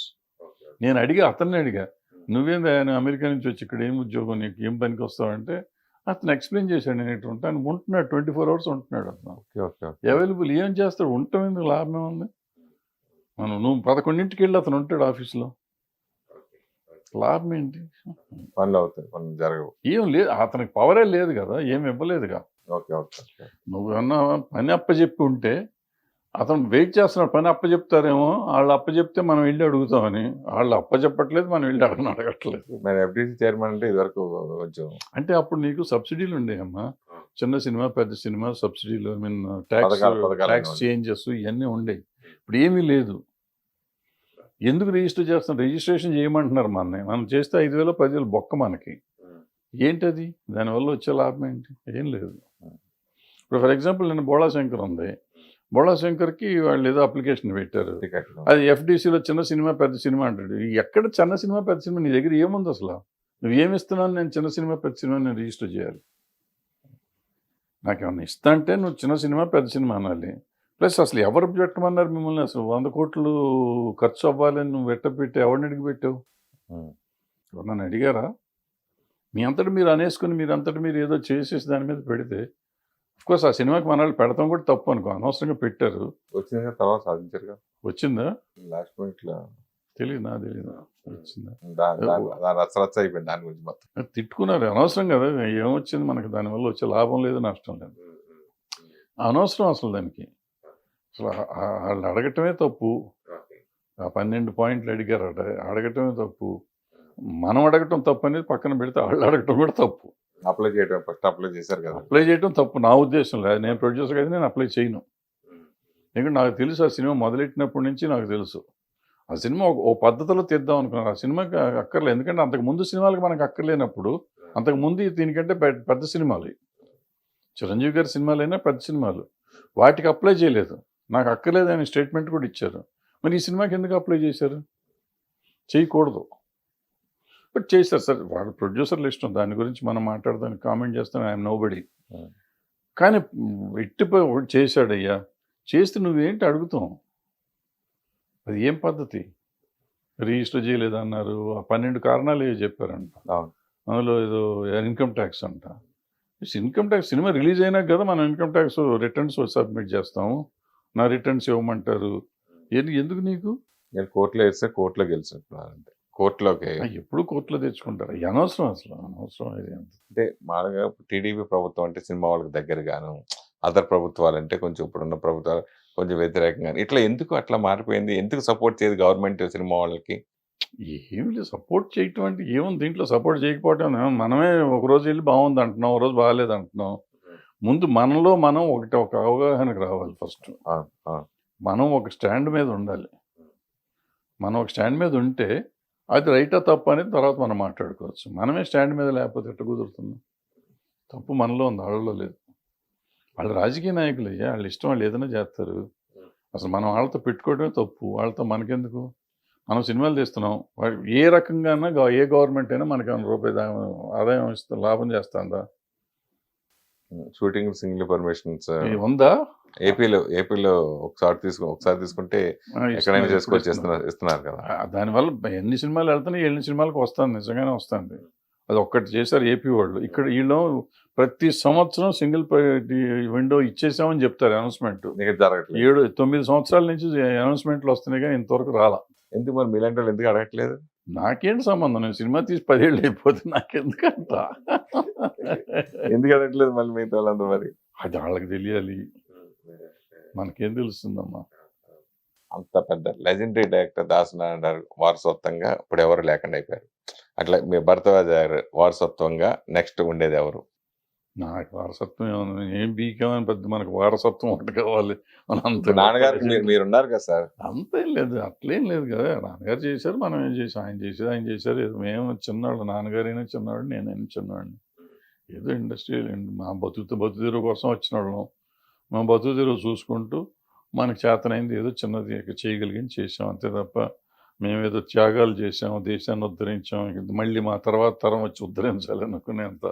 నేను అతన్ని అడిగా, నువ్వేంది ఆయన అమెరికా నుంచి వచ్చి ఇక్కడ ఏం ఉద్యోగం, నీకు ఏం పనికి వస్తావంటే అతను ఎక్స్ప్లెయిన్ చేశాడు. నేను ఇటు ఉంటాను, ఉంటున్నాడు, 24 hours ఉంటున్నాడు అతను. అవైలబుల్. ఏం చేస్తాడు? ఉండటం ఎందుకు, లాభం ఉంది. నువ్వు 11ంటికి వెళ్ళి అతను ఉంటాడు ఆఫీస్లో, లాభం ఏంటి? పనులు అవుతాయి, పనులు జరగవు. ఏం లేదు, అతనికి పవరే లేదు కదా, ఏమి ఇవ్వలేదుగా. Okay okay okay. నువ్వు ఏమన్నా పని అప్పచెప్పి ఉంటే అతను వెయిట్ చేస్తున్నాడు, పని అప్పచెప్తారేమో, వాళ్ళు అప్పచెప్తే మనం వెళ్ళి అడుగుతామని. వాళ్ళు అప్పచెప్పట్లేదు, మనం వెళ్ళి అడగట్లేదు. మరి ఎఫ్డీసీ చైర్మన్ అంటే ఇదివరకు కొంచెం అంటే అప్పుడు నీకు సబ్సిడీలు ఉండేవమ్మా, చిన్న సినిమా పెద్ద సినిమా సబ్సిడీలు, ఐ మీన్ ట్యాక్స్ పథకాలు చేంజెస్ ఇవన్నీ ఉండేవి. ఇప్పుడు ఏమీ లేదు. ఎందుకు రిజిస్టర్ చేస్తాం? రిజిస్ట్రేషన్ చేయమంటున్నారు మనం చేస్తే 5,000 10,000 బొక్క మనకి. ఏంటది? దానివల్ల వచ్చే లాభం ఏంటి? ఏం లేదు. ఇప్పుడు ఫర్ ఎగ్జాంపుల్ నేను బోళా శంకర్ ఉంది, బోళా శంకర్కి వాళ్ళు ఏదో అప్లికేషన్ పెట్టారు, అది ఎఫ్డీసీలో చిన్న సినిమా పెద్ద సినిమా అంటాడు. ఎక్కడ చిన్న సినిమా పెద్ద సినిమా? నీ దగ్గర ఏముంది అసలు? నువ్వు ఏమి ఇస్తున్నాను? నేను చిన్న సినిమా పెద్ద సినిమా నేను రిజిస్టర్ చేయాలి. నాకేమన్నా ఇస్తా అంటే నువ్వు చిన్న సినిమా పెద్ద సినిమా అనాలి. ప్లస్ అసలు ఎవరు పెట్టమన్నారు మిమ్మల్ని? అసలు 100 కోట్లు ఖర్చు అవ్వాలని నువ్వు పెట్టి ఎవరిని అడిగి పెట్టావు? ఎవరన్నా అడిగారా? మీ అంతటి మీరు అనేసుకుని మీరు ఏదో చేసేసి దాని మీద పెడితే, అఫ్కోర్స్ ఆ సినిమాకి మన వాళ్ళు పెడతాం కూడా తప్పు అనుకో, అనవసరంగా పెట్టారు. వచ్చిన తర్వాత సాధించారు. వచ్చిందా? లాస్ట్ మినిట్లో తెలియదు, నా తెలియదు. వచ్చిందా? రచ్చ అయిపోయింది దాని గురించి మొత్తం. తిట్టుకున్నారు, అనవసరం కదా. ఏమొచ్చింది మనకి? దానివల్ల వచ్చే లాభం లేదు, నష్టం లేదు, అనవసరం అసలు దానికి. అసలు వాళ్ళు అడగటమే తప్పు. ఆ 12 పాయింట్లు అడిగారు, అడగటమే తప్పు. మనం అడగటం తప్పు అనేది పక్కన పెడితే వాళ్ళు అడగటం కూడా తప్పు. అప్లై చేయడం, ఫస్ట్ అప్లై చేశారు కదా, అప్లై చేయడం తప్పు నా ఉద్దేశం లేదు. నేను ప్రొడ్యూసర్ అయితే నేను అప్లై చేయను. ఎందుకంటే నాకు తెలుసు, ఆ సినిమా మొదలెట్టినప్పటి నుంచి నాకు తెలుసు. ఆ సినిమా ఓ పద్ధతిలో తీద్దాం అనుకున్నాను. ఆ సినిమాకి అక్కర్లేదు, ఎందుకంటే అంతకు ముందు సినిమాలకు మనకు అక్కర్లేనప్పుడు, అంతకుముందు దీనికంటే పెద్ద సినిమాలు, చిరంజీవి గారి సినిమాలైనా పెద్ద సినిమాలు, వాటికి అప్లై చేయలేదు. నాకు అక్కర్లేదు అని స్టేట్మెంట్ కూడా ఇచ్చారు. మరి ఈ సినిమాకి ఎందుకు అప్లై చేశారు? చేయకూడదు, బట్ చేశారు. సార్ వాళ్ళ ప్రొడ్యూసర్లు ఇష్టం, దాని గురించి మనం మాట్లాడదానికి కామెంట్ చేస్తాను, ఐఎమ్ నోబడి. కానీ ఇట్టిపోయి చేశాడయ్యా, చేస్తే నువ్వేంటి అడుగుతాం? అది ఏం పద్ధతి? రిజిస్టర్ చేయలేదన్నారు, ఆ 12 కారణాలు ఏవో చెప్పారంట. అందులో ఏదో ఇన్కమ్ ట్యాక్స్ అంట. ఇన్కమ్ ట్యాక్స్ సినిమా రిలీజ్ అయినాక కదా మనం ఇన్కమ్ ట్యాక్స్ రిటర్న్స్ సబ్మిట్ చేస్తాము. నా రిటర్న్స్ ఇవ్వమంటారు. ఎందుకు నీకు? నేను కోర్టులో వేస్తే కోర్టులో గెలిచినట్టు, కోర్టులోకి ఎప్పుడు కోర్టులో తెచ్చుకుంటారు. అనవసరం, అసలు అనవసరం. ఇది అంటే మామూలుగా టీడీపీ ప్రభుత్వం అంటే సినిమా వాళ్ళకి దగ్గరగాను, అదర్ ప్రభుత్వాలు అంటే కొంచెం ఇప్పుడున్న ప్రభుత్వాలు కొంచెం వ్యతిరేకంగా, ఇట్లా ఎందుకు అట్లా మారిపోయింది? ఎందుకు సపోర్ట్ చేయదు గవర్నమెంట్ సినిమా వాళ్ళకి? ఏమి లేదు, సపోర్ట్ చేయటం అంటే ఏముంది దీంట్లో? సపోర్ట్ చేయకపోవటం మనమే ఒక రోజు వెళ్ళి బాగుంది అంటున్నాం, ఒక రోజు బాగాలేదు అంటున్నాం. ముందు మనలో మనం ఒక అవగాహనకు రావాలి. ఫస్ట్ మనం ఒక స్టాండ్ మీద ఉండాలి. మనం ఒక స్టాండ్ మీద ఉంటే అది రైటా తప్పు అనేది తర్వాత మనం మాట్లాడుకోవచ్చు. మనమే స్టాండ్ మీద లేకపోతే ఎట్ట కుదురుతుంది? తప్పు మనలో ఉంది, వాళ్ళలో లేదు. వాళ్ళు రాజకీయ నాయకులు అయ్యా, వాళ్ళ ఇష్టం, వాళ్ళు ఏదైనా చేస్తారు. అసలు మనం వాళ్ళతో పెట్టుకోవడమే తప్పు. వాళ్ళతో మనకెందుకు? మనం సినిమాలు తీస్తున్నాం, ఏ రకంగానైనా ఏ గవర్నమెంట్ అయినా మనకి రూపాయి ఆదాయం ఇస్తా, లాభం చేస్తుందా? షూటింగ్ సింగిల్ పర్మిషన్స్ ఉందా? ఏపీలో ఒకసారి తీసుకుంటే ఎక్కడైనా చేసుకొచ్చి ఇస్తున్నారు కదా. దానివల్ల ఎన్ని సినిమాలు వెళ్తున్నాయి, ఎన్ని సినిమాలకు వస్తుంది, నిజంగానే వస్తుంది. అది ఒక్కటి చేశారు ఏపీ వాళ్ళు. ఇక్కడ వీళ్ళు ప్రతి సంవత్సరం సింగిల్ విండో ఇచ్చేసామని చెప్తారు అనౌన్స్మెంట్. 7-9 సంవత్సరాల నుంచి అనౌన్స్మెంట్లు వస్తున్నాయి కానీ ఇంతవరకు రాలా. ఎందుకు మరి మీలాంటి వాళ్ళు ఎందుకు అడగట్లేదు? నాకేంటి సంబంధం? నేను సినిమా తీసి 10 ఏళ్ళు అయిపోతే నాకెందుకంట? ఎందుకు అడగట్లేదు మళ్ళీ మిగతా వాళ్ళందరూ? మరి అది వాళ్ళకి తెలియాలి, మనకేం తెలుస్తుందమ్మా? అంత పెద్ద లెజెండరీ డైరెక్టర్ దాసనారాయణ గారు వారసత్వంగా ఇప్పుడు ఎవరు లేకుండా అయిపోయారు. అట్లా మీ భరద్వాజ్ గారు వారసత్వంగా నెక్స్ట్ ఉండేది ఎవరు? నాకు వారసత్వం ఏమన్నా? ఏం బీకేమని పెద్ద మనకు వారసత్వం ఒకటి కావాలి. నాన్నగారు మీరున్నారు కదా సార్. అంతేం లేదు, అట్లేం లేదు కదా. నాన్నగారు చేశారు, మనం ఏం చేసాం, ఆయన చేశారు. మేము చిన్నవాళ్ళు, నాన్నగారైనా చిన్నవాడు, నేనైనా చిన్నవాడిని. ఏదో ఇండస్ట్రీ మా బతుకుతెరువు కోసం వచ్చిన వాళ్ళం. మా బతుకుతెరువు చూసుకుంటూ మనకు చేతనైంది ఏదో చిన్నది చేయగలిగింది చేసాం, అంతే తప్ప మేమేదో త్యాగాలు చేసాము, దేశాన్ని ఉద్ధరించాం, మళ్ళీ మా తర్వాత తరం వచ్చి ఉద్ధరించాలి అనుకునేంత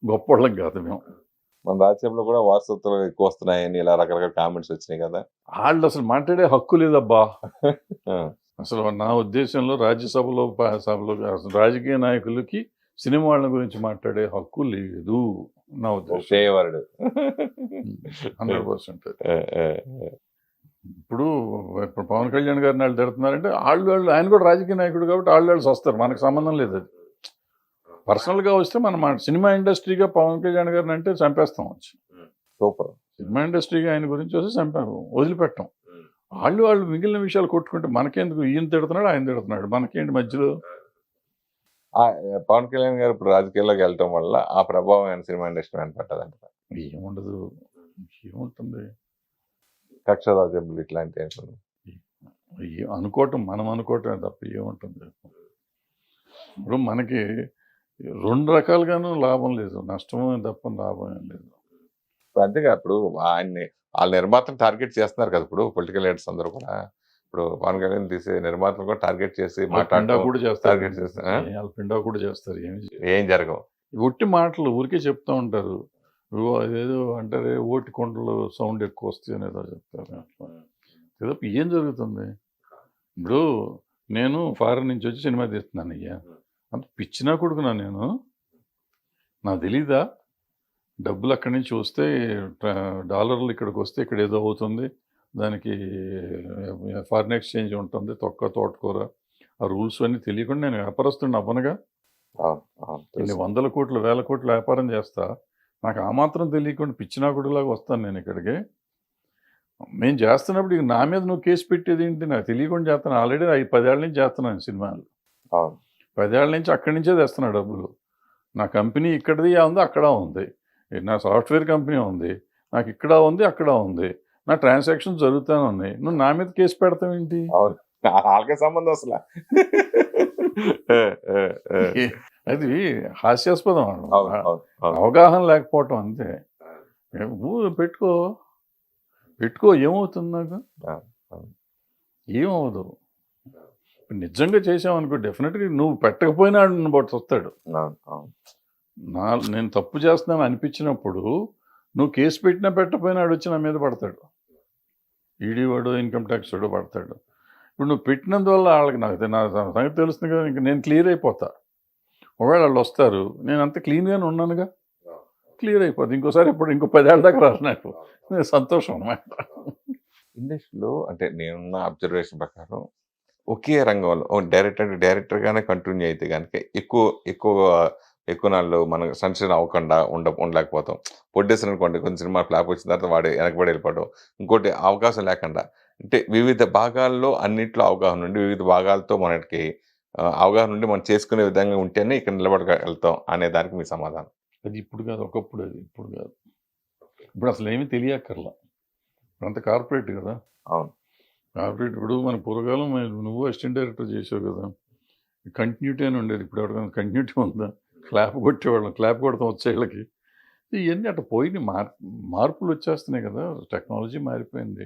గొప్పవాళ్ళం కాదు మేము. మన రాజ్యంలో కూడా వారసత్వాలు ఎక్కువ వస్తున్నాయని ఇలా రకరకాల కామెంట్స్ వచ్చినాయి కదా. వాళ్ళు అసలు మాట్లాడే హక్కు లేదబ్బా. అసలు నా ఉద్దేశంలో రాజ్యసభలో రాజకీయ నాయకులకి సినిమా వాళ్ళ గురించి మాట్లాడే హక్కు లేదు నా ఉద్దేశం. 100%. ఇప్పుడు ఇప్పుడు పవన్ కళ్యాణ్ గారిని వాళ్ళు తిడుతున్నారంటే వాళ్ళు ఆయన కూడా రాజకీయ నాయకుడు కాబట్టి వాళ్ళు వస్తారు, మనకు సంబంధం లేదు. అది పర్సనల్గా వస్తే మనం సినిమా ఇండస్ట్రీగా పవన్ కళ్యాణ్ గారిని అంటే చంపేస్తాం వచ్చి. సూపర్. సినిమా ఇండస్ట్రీగా ఆయన గురించి వస్తే చంపాము, వదిలిపెట్టాం. వాళ్ళు మిగిలిన విషయాలు కొట్టుకుంటే మనకెందుకు, ఈయన తిడుతున్నాడు ఆయన తిడుతున్నాడు, మనకేంటి మధ్యలో. పవన్ కళ్యాణ్ గారు ఇప్పుడు రాజకీయాల్లోకి వెళ్ళటం వల్ల ఆ ప్రభావం ఆయన సినిమా ఇండస్ట్రీ మీద పట్టదంట. ఏముండదు, ఏముంటుంది, కక్ష రాజ్యములు ఇట్లాంటి అనుకోవటం, మనం అనుకోవటమే తప్ప ఏముంటుంది. ఇప్పుడు మనకి రెండు రకాలుగాను లాభం లేదు, నష్టమే తప్ప లాభం ఏం లేదు. అంతేగా ఇప్పుడు ఆయన్ని వాళ్ళ నిర్మాతను టార్గెట్ చేస్తున్నారు కదా ఇప్పుడు పొలిటికల్ లీడర్స్ అందరూ కూడా. ఇప్పుడు పవన్ కళ్యాణ్ తీసే నిర్మాతలు కూడా టార్గెట్ చేసి పిండా కూడా చేస్తారు, టార్గెట్ చేస్తారు. పిండా కూడా చేస్తారు, ఏం జరగవు, ఒట్టి మాటలు ఊరికే చెప్తా ఉంటారు. అదేదో అంటారే ఓటి కొండలు సౌండ్ ఎక్కువ వస్తాయి అనేదో చెప్తారు. ఏదో ఏం జరుగుతుంది. ఇప్పుడు నేను ఫారెన్ నుంచి వచ్చి సినిమా తీస్తున్నాను అయ్యా, అంత పిచ్చినా కొడుకున్నా నేను, నాకు తెలీదా డబ్బులు అక్కడి నుంచి వస్తే డాలర్లు ఇక్కడికి వస్తే ఇక్కడ ఏదో అవుతుంది, దానికి ఫారిన్ ఎక్స్చేంజ్ ఉంటుంది, తోటకూర, ఆ రూల్స్ అన్నీ తెలియకుండా నేను వ్యాపారస్తుడిని అవ్వనుగా. ఇన్ని 100 కోట్లు 1000 కోట్లు వ్యాపారం చేస్తా, నాకు ఆ మాత్రం తెలియకుండా పిచ్చినాకుడిలాగా వస్తాను నేను ఇక్కడికి. నేను చేస్తున్నప్పుడు ఇక నా మీద నువ్వు కేసు పెట్టేది ఏంటి, నాకు తెలియకుండా చేస్తాను. ఆల్రెడీ 10 ఏళ్ళ నుంచి చేస్తున్నాను సినిమాలు, 10 ఏళ్ళ నుంచి అక్కడి నుంచే తెస్తున్నా డబ్బులు. నా కంపెనీ ఇక్కడిది ఉంది, అక్కడ ఉంది, నా సాఫ్ట్వేర్ కంపెనీ ఉంది, నాకు ఇక్కడ ఉంది, అక్కడ ఉంది, నా ట్రాన్సాక్షన్స్ జరుగుతూనే ఉన్నాయి. నువ్వు నా మీద కేసు పెడతావు ఏంటి? వాళ్ళకే సంబంధం అసలు. అది హాస్యాస్పదం, అవగాహన లేకపోవటం అంతే. పెట్టుకో ఏమవుతుంది, నాకు ఏమవదు. నిజంగా చేసావనుకో డెఫినెట్గా నువ్వు పెట్టకపోయినా బట్టి వస్తాడు. నేను తప్పు చేస్తున్నాను అనిపించినప్పుడు నువ్వు కేసు పెట్టినా పెట్టకపోయినా వచ్చి నా మీద పడతాడు, ఈడీ వాడు ఇన్కమ్ ట్యాక్స్ వాడు పడతాడు. ఇప్పుడు నువ్వు పెట్టినందువల్ల వాళ్ళకి నా సంగతి తెలుస్తుంది కదా, ఇంక నేను క్లియర్ అయిపోతా. ఒకవేళ వాళ్ళు వస్తారు, నేను అంత క్లీన్గానే ఉన్నానుగా, క్లియర్ అయిపోతుంది. ఇంకోసారి ఇంకో 10 ఏళ్ళ దాకా రాదు నాకు, సంతోషం అన్నమాట. ఇండస్ట్రీలో అంటే నేనున్న అబ్జర్వేషన్ ప్రకారం ఒకే రంగంలో డైరెక్టర్గానే కంటిన్యూ అయితే కనుక ఎక్కువ నాళ్ళు మనకు సన్షన్ అవ్వకుండా ఉండలేకపోతాం. ప్రొడ్యూసర్ అనుకోండి, కొన్ని సినిమా ఫ్లాప్ వచ్చిన తర్వాత వాడు వెనకబడి వెళ్ళిపోవడం, ఇంకోటి అవకాశం లేకుండా, అంటే వివిధ భాగాల్లో అన్నింటిలో అవగాహన ఉండి వివిధ భాగాలతో మనకి అవగాహన ఉండి మనం చేసుకునే విధంగా ఉంటేనే ఇక్కడ నిలబడగలుగుతాం అనే దానికి మీ సమాధానం. అది ఇప్పుడు కాదు, ఒకప్పుడు, అది ఇప్పుడు కాదు. ఇప్పుడు అసలు ఏమీ తెలియక్కర్లా, అంత కార్పొరేట్ కదా. అవును, కార్పొరేట్. ఇప్పుడు మన పూర్వకాలం నువ్వు అసిస్టెంట్ డైరెక్టర్ చేసావు కదా, కంటిన్యూటీ అని ఉండేది. ఇప్పుడు ఎవరికైనా కంటిన్యూటీ ఉందా? క్లాప్ కొట్టేవాళ్ళం, క్లాప్ కొడతాం వచ్చేళ్ళకి. ఇవన్నీ అట్లా పోయి మార్పులు వచ్చేస్తున్నాయి కదా, టెక్నాలజీ మారిపోయింది.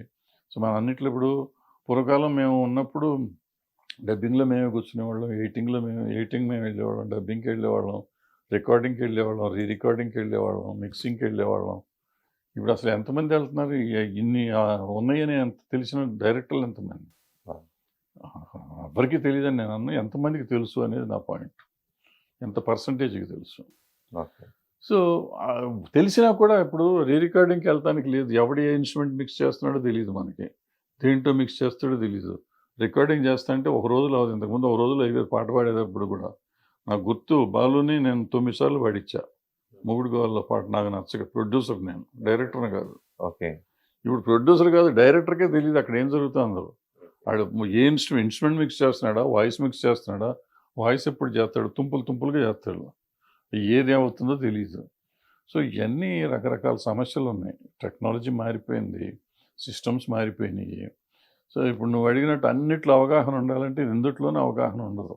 సో మన అన్నిట్లో ఇప్పుడు పూర్వకాలం మేము ఉన్నప్పుడు డబ్బింగ్లో మేమే కూర్చునేవాళ్ళం, ఎడిటింగ్ మేము వెళ్ళేవాళ్ళం, డబ్బింగ్కి వెళ్ళేవాళ్ళం, రికార్డింగ్కి వెళ్ళేవాళ్ళం, రికార్డింగ్కి వెళ్ళేవాళ్ళం, మిక్సింగ్కి వెళ్ళేవాళ్ళం. ఇప్పుడు అసలు ఎంతమంది వెళ్తున్నారు? ఇన్ని ఉన్నాయని తెలిసిన డైరెక్టర్లు ఎంతమంది? ఎవరికి తెలియదని నేను అన్నా, ఎంతమందికి తెలుసు అనేది నా పాయింట్. ఎంత పర్సంటేజ్కి తెలుసు. సో తెలిసినా కూడా ఇప్పుడు రికార్డింగ్కి వెళ్తానికి లేదు. ఎవడు ఏ ఇన్స్ట్రుమెంట్ మిక్స్ చేస్తున్నాడో తెలియదు మనకి, దేంట్లో మిక్స్ చేస్తాడో తెలీదు. రికార్డింగ్ చేస్తా అంటే ఒక రోజులో అవుతుంది. ఇంతకుముందు ఒక రోజులో 5 పాట పాడేటప్పుడు కూడా నాకు గుర్తు, బాలుని నేను 9 సార్లు పాడిచ్చా. మొగుడు గోవాల పాట నాకు నచ్చక, ప్రొడ్యూసర్ నేను, డైరెక్టర్ని కాదు. ఓకే. ఇప్పుడు ప్రొడ్యూసర్ కాదు, డైరెక్టర్కే తెలియదు అక్కడ ఏం జరుగుతుందో. వాడు ఏ ఇన్స్ట్రుమెంట్ మిక్స్ చేస్తున్నాడా, వాయిస్ మిక్స్ చేస్తున్నాడా, వాయిస్ ఎప్పుడు చేస్తాడు, తుంపులుగా చేస్తాడు, ఏది ఏమవుతుందో తెలియదు. సో ఇవన్నీ రకరకాల సమస్యలు ఉన్నాయి. టెక్నాలజీ మారిపోయింది, సిస్టమ్స్ మారిపోయినాయి. సో ఇప్పుడు నువ్వు అడిగినట్టు అన్నిట్లో అవగాహన ఉండాలంటే రెండిట్లోనే అవగాహన ఉండదు.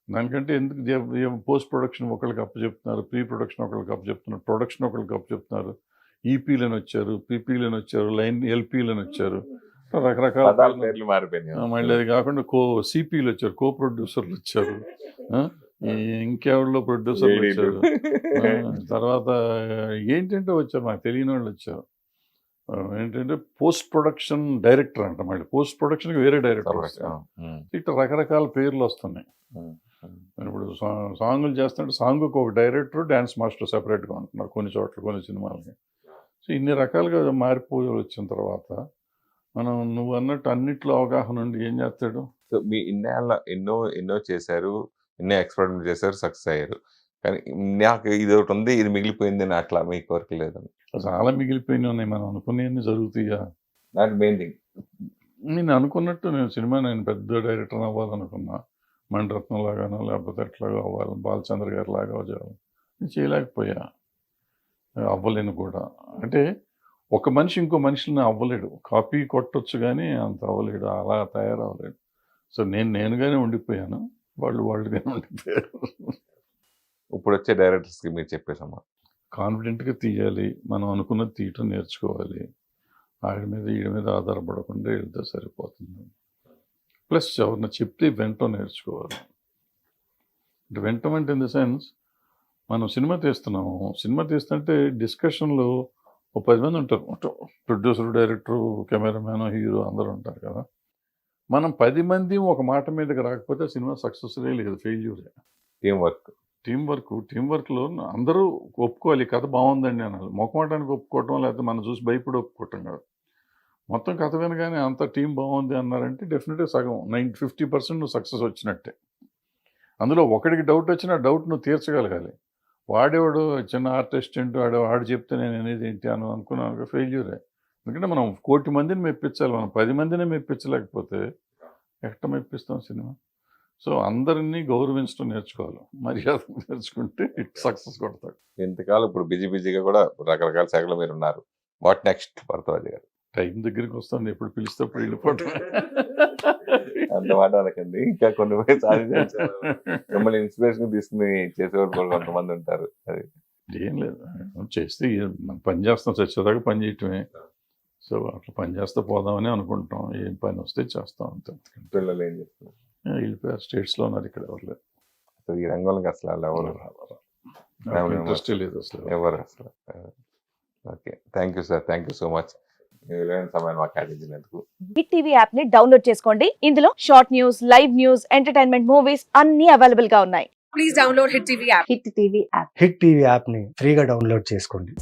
దానికంటే ఎందుకు పోస్ట్ ప్రొడక్షన్ ఒకరికి అప్పచెప్తున్నారు, ప్రీ ప్రొడక్షన్ ఒకరికి అప్పచెప్తున్నారు, ప్రొడక్షన్ ఒకరికి అప్పచెప్తున్నారు, ఈపీలను వచ్చారు, పీపీలను వచ్చారు, ఎల్పీలను వచ్చారు, రకరకాల పేర్లు మారిపోయినాయి. మళ్ళీ అది కాకుండా సిపిలు వచ్చారు, కో ప్రొడ్యూసర్లు వచ్చారు, ఇంకెవరిలో ప్రొడ్యూసర్లు వచ్చారు, తర్వాత ఏంటంటే వచ్చారు నాకు తెలియని వాళ్ళు వచ్చారు. ఏంటంటే పోస్ట్ ప్రొడక్షన్ డైరెక్టర్ అంట, మళ్ళీ పోస్ట్ ప్రొడక్షన్కి వేరే డైరెక్టర్ వస్తారు. ఇట్లా రకరకాల పేర్లు వస్తున్నాయి. ఇప్పుడు సాంగులు చేస్తుంటే సాంగ్కి ఒక డైరెక్టర్, డ్యాన్స్ మాస్టర్ సెపరేట్గా ఉంటున్నారు కొన్ని చోట్ల, కొన్ని సినిమాలకి. సో ఇన్ని రకాలుగా మారిపోయి వచ్చిన తర్వాత మనం నువ్వు అన్నట్టు అన్నిట్లో అవగాహన ఉండి ఏం చేస్తాడు? సో మీ ఇన్నేళ్ళ ఎన్నో చేశారు, ఎన్నో ఎక్స్పెరిమెంట్ చేశారు, సక్సెస్ అయ్యారు. కానీ నాకు ఇది ఒకటి ఉంది, ఇది మిగిలిపోయింది అని అట్లా మీ కోరిక లేదని. చాలా మిగిలిపోయినాయి ఉన్నాయి, మనం అనుకునేవన్నీ జరుగుతాయా? That main thing. నేను అనుకున్నట్టు నేను పెద్ద డైరెక్టర్ అవ్వాలనుకున్నా, మణిరత్నం లాగానో లేకపోతే ఎట్లాగో అవ్వాలి, బాలచంద్ర గారి లాగా అవ్వాలి. నేను చేయలేకపోయా, అవ్వలేను కూడా. అంటే ఒక మనిషి ఇంకో మనిషిని అవ్వలేడు, కాపీ కొట్టొచ్చు కానీ అంత అవ్వలేడు, అలా తయారవ్వలేడు. సో నేనుగానే ఉండిపోయాను, వాళ్ళుగానే ఉండిపోయారు. ఇప్పుడు వచ్చే డైరెక్టర్స్కి మీరు చెప్పేసమ్మా, కాన్ఫిడెంట్గా తీయాలి, మనం అనుకున్నది తీయటం నేర్చుకోవాలి, వీడి మీద ఆధారపడకుండా వెళ్తే సరిపోతుంది. ప్లస్ ఎవరిన చెప్తే వెంటనే నేర్చుకోవాలి. అంటే వెంటమంటే ఇన్ ద సెన్స్, మనం సినిమా తీస్తున్నాము, సినిమా తీస్తుంటే డిస్కషన్లో 10 మంది ఉంటారు, ప్రొడ్యూసర్, డైరెక్టరు, కెమెరామ్యాన్, హీరో అందరూ ఉంటారు కదా. మనం 10 మంది ఒక మాట మీదకి రాకపోతే సినిమా సక్సెస్లే లేదు, ఫెయిల్యూరే. టీం వర్క్లో అందరూ ఒప్పుకోవాలి, కథ బాగుందండి అనాలి. మొక్కమాటానికి ఒప్పుకోవటం, లేకపోతే మనం చూసి భయపడి ఒప్పుకోవటం కాదు. మొత్తం కథ వినగానే అంత టీం బాగుంది అన్నారంటే డెఫినెట్గా సగం 50% నువ్వు సక్సెస్ వచ్చినట్టే. అందులో ఒకడికి డౌట్ వచ్చినా డౌట్ నువ్వు తీర్చగలగాలి. వాడేవాడు చిన్న ఆర్టిస్టెంట్, వాడు చెప్తే నేను అనేది ఏంటి అని అనుకున్నాను, ఫెయిల్యూరే. ఎందుకంటే మనం 1,000,000 మందిని మెప్పించాలి, మనం 10 మందిని మెప్పించలేకపోతే ఎట్ట మెప్పిస్తాం సినిమా? సో అందరినీ గౌరవించడం నేర్చుకోవాలి, మర్యాద నేర్చుకుంటే సక్సెస్ కొడతాడు. ఇంతకాలం ఇప్పుడు బిజీగా కూడా రకరకాల శాఖలో మీరు ఉన్నారు. వాట్ నెక్స్ట్ భరద్వాజ్ గారు? టైం దగ్గరికి వస్తుంది, ఎప్పుడు పిలిస్తే అప్పుడు వెళ్ళిపోవటం. అంత మాట అనకండి, ఇంకా కొన్ని సాధించారు. మిమ్మల్ని ఇన్స్పిరేషన్ తీసుకుని చేసేవాళ్ళు కూడా కొంతమంది ఉంటారు. అది ఏం లేదు, చేస్తే మనం పని చేస్తాం, చచ్చేదాకా పని చేయటమే. సో అట్లా పని చేస్తే పోదామని అనుకుంటాం, ఏం పని వస్తే చేస్తాం అంతే. పిల్లలు ఏం చేస్తారు? వెళ్ళిపోయారు, స్టేట్స్లో ఉన్నారు, ఇక్కడ ఎవరు లేదు. అసలు ఈ రంగంలోకి అసలు ఎవరు ఇంట్రెస్టే లేదు అసలు. ఎవరు అసలు. Okay, thank you sir, thank you so much. సమయం మాకు కేటాయించినందుకు. హిట్ టీవీ యాప్ ని డౌన్లోడ్ చేసుకోండి. ఇందులో short news, live news, entertainment movies అన్ని అవైలబుల్ గా ఉన్నాయి. Please download hit TV app. Hit TV app. Hit TV యాప్ని ఫ్రీగా డౌన్లోడ్ చేసుకోండి.